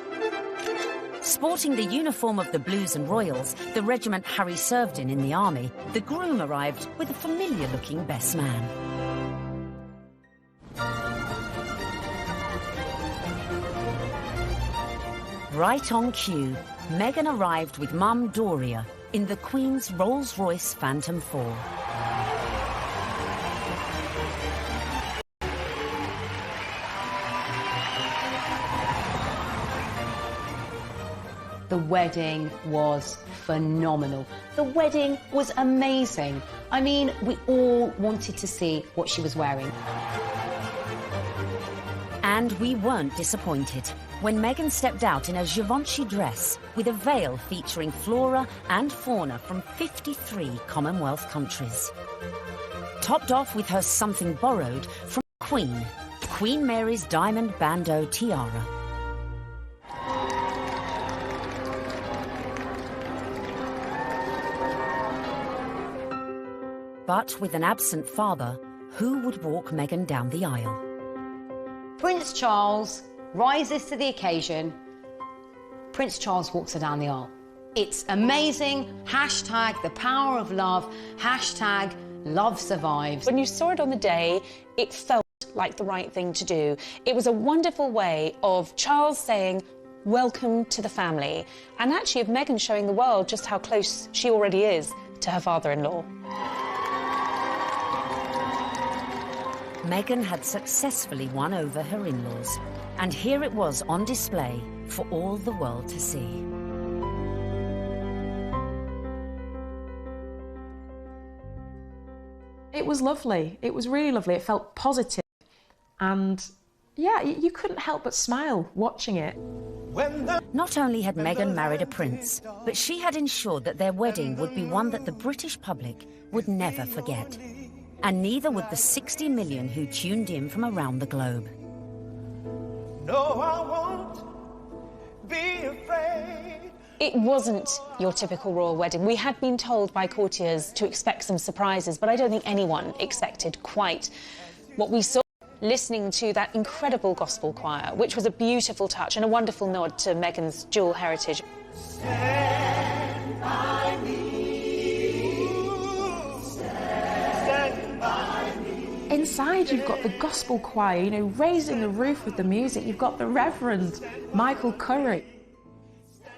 Sporting the uniform of the Blues and Royals, the regiment Harry served in the army, the groom arrived with a familiar-looking best man. Right on cue, Meghan arrived with Mum Doria in the Queen's Rolls-Royce Phantom 4. The wedding was phenomenal. The wedding was amazing. I mean, we all wanted to see what she was wearing. And we weren't disappointed when Meghan stepped out in a Givenchy dress with a veil featuring flora and fauna from 53 Commonwealth countries. Topped off with her something borrowed from Queen Mary's diamond bandeau tiara. But with an absent father, who would walk Meghan down the aisle? Prince Charles rises to the occasion. Prince Charles walks her down the aisle. It's amazing. Hashtag the power of love. Hashtag love survives. When you saw it on the day, it felt like the right thing to do. It was a wonderful way of Charles saying, welcome to the family, and actually of Meghan showing the world just how close she already is to her father-in-law. Meghan had successfully won over her in-laws, and here it was on display for all the world to see. It was lovely. It was really lovely. It felt positive. And yeah, you couldn't help but smile watching it. Not only had Meghan married a prince, but she had ensured that their wedding would be one that the British public would never forget. And neither would the 60 million who tuned in from around the globe. No, I won't be afraid. It wasn't your typical royal wedding. We had been told by courtiers to expect some surprises, but I don't think anyone expected quite what we saw. Listening to that incredible gospel choir, which was a beautiful touch and a wonderful nod to Meghan's dual heritage. Stand by me. Stand by me. Inside you've got the gospel choir, you know, raising the roof with the music. You've got the Reverend Michael Curry.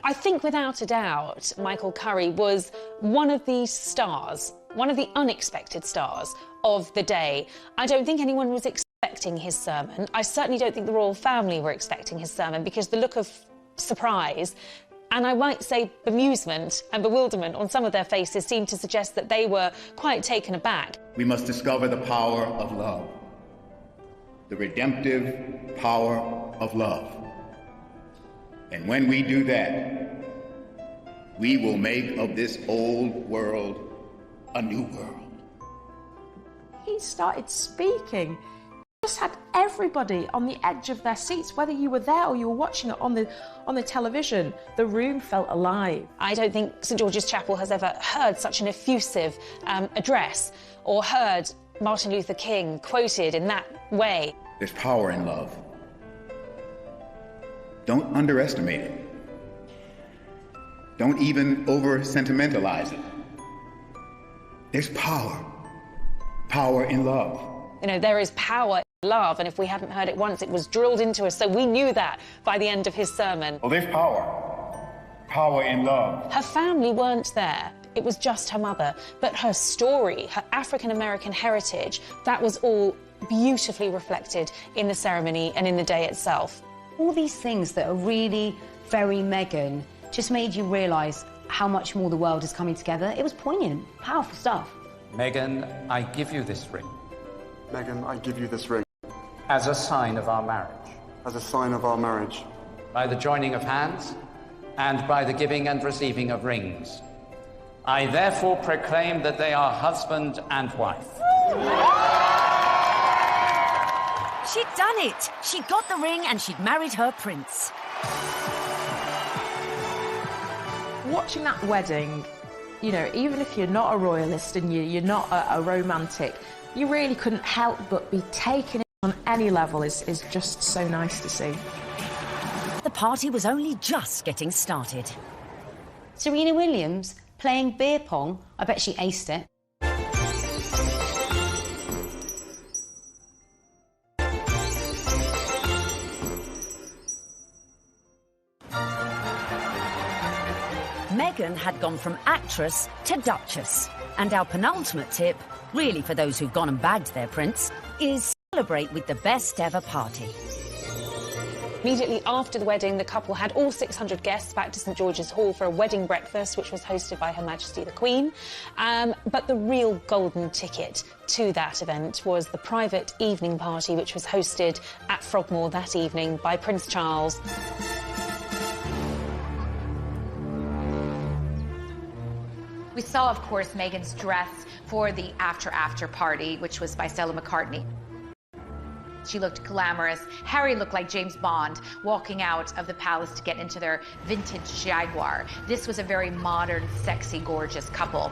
I think without a doubt, Michael Curry was one of the stars, one of the unexpected stars of the day. I don't think anyone was expecting his sermon. I certainly don't think the royal family were expecting his sermon, because the look of surprise, and I might say bemusement and bewilderment on some of their faces seemed to suggest that they were quite taken aback. We must discover the power of love, the redemptive power of love. And when we do that, we will make of this old world a new world. He started speaking. Just had everybody on the edge of their seats, whether you were there or you were watching it on the television. The room felt alive. I don't think St George's Chapel has ever heard such an effusive address or heard Martin Luther King quoted in that way. There's power in love. Don't underestimate it. Don't even over-sentimentalize it. There's power. Power in love. You know, there is power in love, and if we hadn't heard it once, it was drilled into us, so we knew that by the end of his sermon. Well, there's power. Power in love. Her family weren't there. It was just her mother. But her story, her African-American heritage, that was all beautifully reflected in the ceremony and in the day itself. All these things that are really very Meghan just made you realise how much more the world is coming together. It was poignant, powerful stuff. Meghan, I give you this ring. Meghan, I give you this ring. As a sign of our marriage. As a sign of our marriage. By the joining of hands and by the giving and receiving of rings. I therefore proclaim that they are husband and wife. She'd done it. She got the ring and she'd married her prince. Watching that wedding, you know, even if you're not a royalist and you're not a romantic, you really couldn't help but be taken in on any level. Is just so nice to see. The party was only just getting started. Serena Williams playing beer pong. I bet she aced it. Meghan had gone from actress to duchess. And our penultimate tip, really for those who've gone and bagged their prince, is celebrate with the best ever party. Immediately after the wedding, the couple had all 600 guests back to St George's Hall for a wedding breakfast, which was hosted by Her Majesty the Queen. But the real golden ticket to that event was the private evening party, which was hosted at Frogmore that evening by Prince Charles. We saw, of course, Meghan's dress for the after party, which was by Stella McCartney. She looked glamorous. Harry looked like James Bond walking out of the palace to get into their vintage Jaguar. This was a very modern, sexy, gorgeous couple.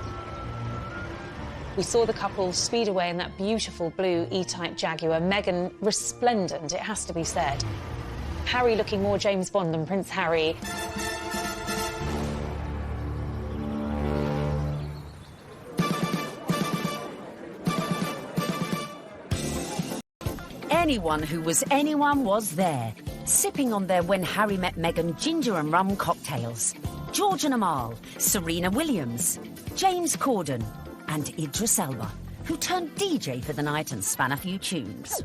We saw the couple speed away in that beautiful blue E-Type Jaguar. Meghan resplendent, it has to be said. Harry looking more James Bond than Prince Harry. Anyone who was anyone was there, sipping on their When Harry Met Meghan ginger and rum cocktails. George and Amal, Serena Williams, James Corden and Idris Elba, who turned DJ for the night and span a few tunes.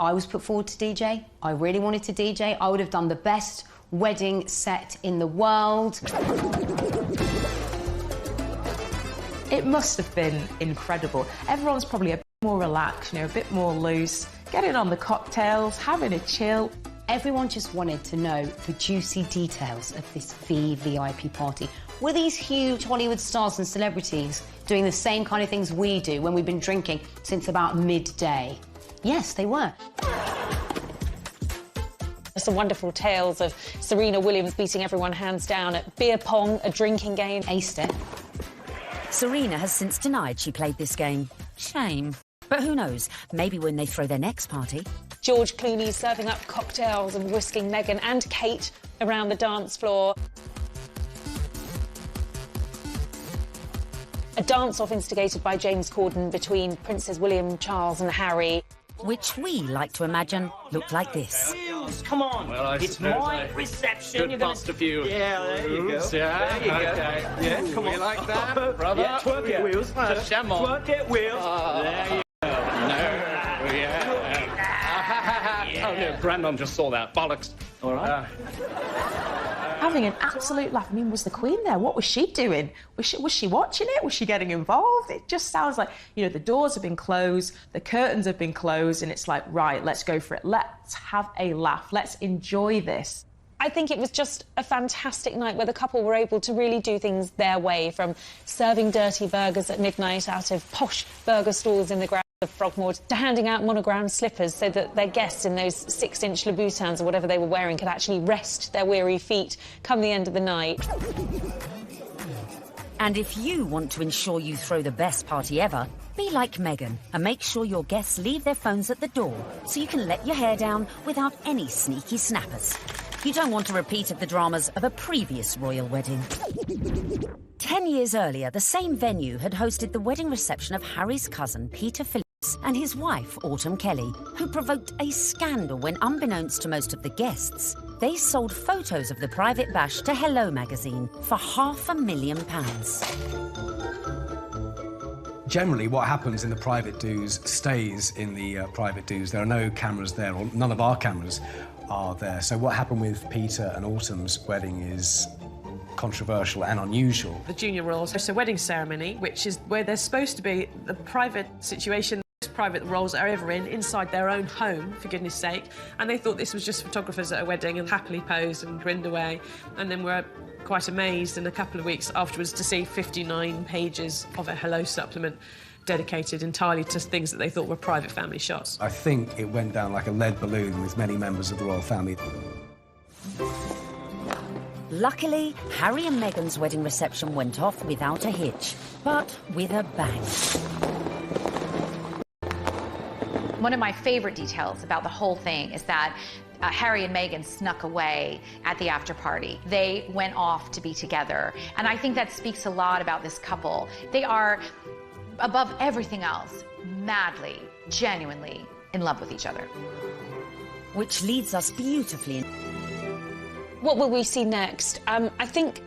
I was put forward to DJ. I really wanted to DJ. I would have done the best wedding set in the world. It must have been incredible. Everyone's probably a bit more relaxed, a bit more loose, getting on the cocktails, having a chill. Everyone just wanted to know the juicy details of this VVIP party. Were these huge Hollywood stars and celebrities doing the same kind of things we do when we've been drinking since about midday? Yes, they were. Some wonderful tales of Serena Williams beating everyone hands down at beer pong, a drinking game. Aced it. Serena has since denied she played this game. Shame. But who knows, maybe when they throw their next party. George Clooney serving up cocktails and whisking Meghan and Kate around the dance floor. A dance-off instigated by James Corden between Princes William, Charles and Harry. Which we like to imagine looked like this. Come on, well, it's my reception. Could bust a few. Yeah, there you go. Yeah, there you go. Okay. Yeah, come on. We like that, brother. Yeah, twerk it, Wheels. Just jam on. Twerk it, Wheels. There you go. No, yeah. Oh, no, Grandon just saw that. Bollocks. All right. Having an absolute laugh. I mean, was the Queen there? What was she doing? Was she watching it? Was she getting involved? It just sounds like, the doors have been closed, the curtains have been closed, and it's like, right, let's go for it. Let's have a laugh. Let's enjoy this. I think it was just a fantastic night where the couple were able to really do things their way, from serving dirty burgers at midnight out of posh burger stalls in the grounds of Frogmore to handing out monogrammed slippers so that their guests in those 6-inch Louboutins or whatever they were wearing could actually rest their weary feet come the end of the night. And if you want to ensure you throw the best party ever, be like Meghan and make sure your guests leave their phones at the door so you can let your hair down without any sneaky snappers. You don't want a repeat of the dramas of a previous royal wedding. 10 years earlier, the same venue had hosted the wedding reception of Harry's cousin, Peter Phillips, and his wife, Autumn Kelly, who provoked a scandal when, unbeknownst to most of the guests, they sold photos of the private bash to Hello magazine for £500,000. Generally, what happens in the private do's stays in the private do's. There are no cameras there, or none of our cameras are there. So what happened with Peter and Autumn's wedding is controversial and unusual. The junior royals host a wedding ceremony, which is where they're supposed to be the private situation, most private royals are ever in, inside their own home, for goodness sake. And they thought this was just photographers at a wedding and happily posed and grinned away. And then we're quite amazed in a couple of weeks afterwards to see 59 pages of a Hello supplement dedicated entirely to things that they thought were private family shots. I think it went down like a lead balloon with many members of the royal family. Luckily, Harry and Meghan's wedding reception went off without a hitch, but with a bang. One of my favorite details about the whole thing is that Harry and Meghan snuck away at the after party. They went off to be together. And I think that speaks a lot about this couple. They are, above everything else, madly, genuinely in love with each other. Which leads us beautifully. What will we see next? I think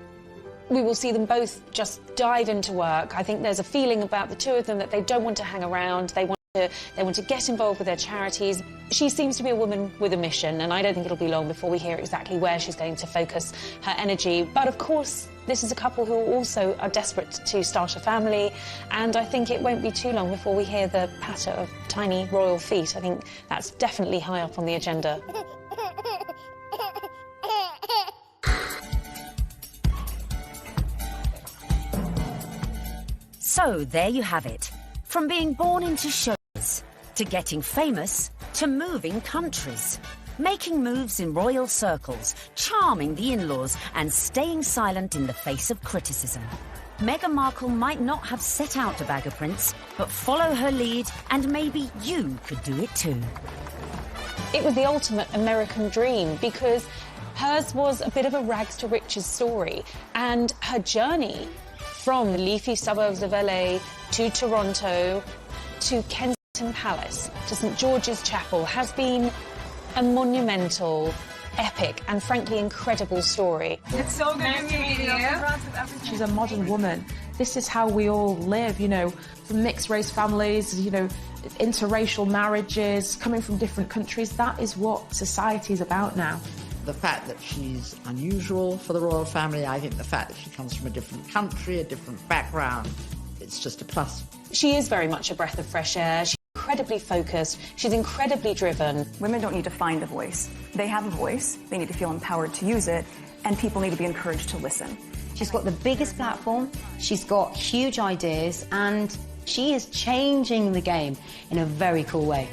we will see them both just dive into work. I think there's a feeling about the two of them that they don't want to hang around. They want to get involved with their charities. She seems to be a woman with a mission, and I don't think it'll be long before we hear exactly where she's going to focus her energy. But of course, this is a couple who also are desperate to start a family, and I think it won't be too long before we hear the patter of tiny royal feet. I think that's definitely high up on the agenda. So there you have it. From being born into shows, to getting famous, to moving countries. Making moves in royal circles, charming the in-laws, and staying silent in the face of criticism. Meghan Markle might not have set out to bag a prince, but follow her lead and maybe you could do it too. It was the ultimate American dream because hers was a bit of a rags to riches story, and her journey from the leafy suburbs of LA to Toronto to Kensington Palace to St George's Chapel has been a monumental, epic and frankly incredible story. It's so good to meet you. She's a modern woman. This is how we all live, you know, from mixed race families, you know, interracial marriages, coming from different countries. That is what society is about now. The fact that she's unusual for the royal family, I think the fact that she comes from a different country, a different background, it's just a plus. She is very much a breath of fresh air. She's incredibly focused. She's incredibly driven. Women don't need to find a voice. They have a voice. They need to feel empowered to use it, and people need to be encouraged to listen. She's got the biggest platform, she's got huge ideas, and she is changing the game in a very cool way.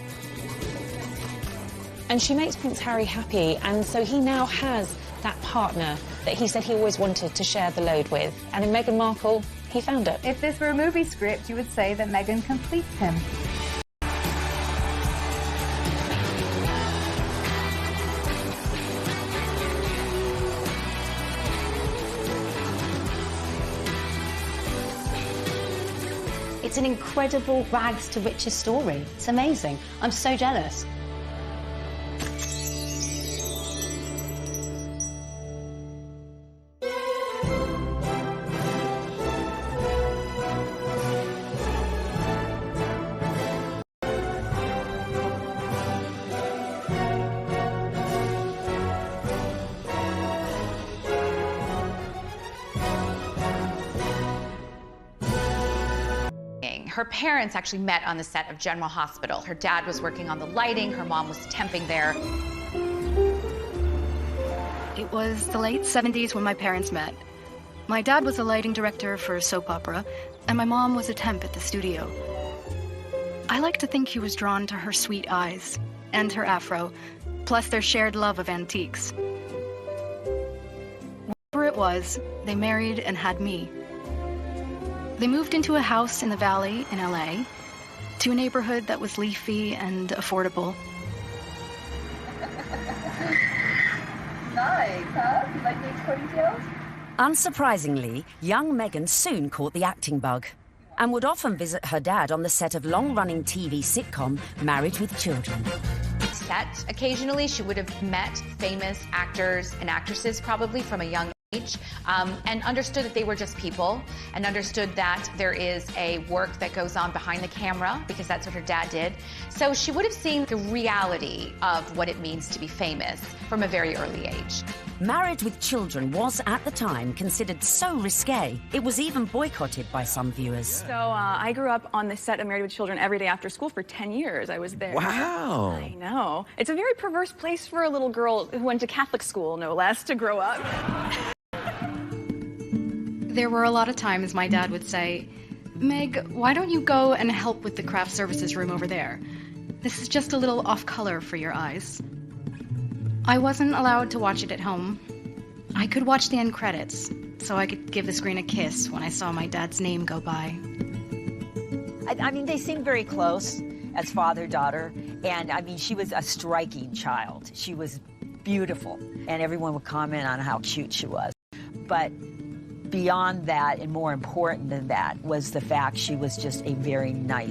And she makes Prince Harry happy, and so he now has that partner that he said he always wanted to share the load with. And in Meghan Markle, he found it. If this were a movie script, you would say that Meghan completes him. It's an incredible rags to riches story. It's amazing. I'm so jealous. Her parents actually met on the set of General Hospital. Her dad was working on the lighting, her mom was temping there. It was the late 70s when my parents met. My dad was a lighting director for a soap opera, and my mom was a temp at the studio. I like to think he was drawn to her sweet eyes and her afro, plus their shared love of antiques. Whatever it was, they married and had me. They moved into a house in the Valley in LA, to a neighborhood that was leafy and affordable. Nice, huh? You like these ponytails? Unsurprisingly, young Meghan soon caught the acting bug and would often visit her dad on the set of long-running TV sitcom Married with Children. Set occasionally, she would have met famous actors and actresses probably from a young age, and understood that they were just people, and understood that there is a work that goes on behind the camera, because that's what her dad did. So she would have seen the reality of what it means to be famous from a very early age. Married with Children was, at the time, considered so risque, it was even boycotted by some viewers. So I grew up on the set of Married with Children every day after school for 10 years. I was there. Wow. I know. It's a very perverse place for a little girl who went to Catholic school, no less, to grow up. There were a lot of times my dad would say, Meg, why don't you go and help with the craft services room over there? This is just a little off color for your eyes. I wasn't allowed to watch it at home. I could watch the end credits, so I could give the screen a kiss when I saw my dad's name go by. I mean, they seemed very close as father-daughter, and I mean, she was a striking child. She was beautiful, and everyone would comment on how cute she was. But beyond that, and more important than that, was the fact she was just a very nice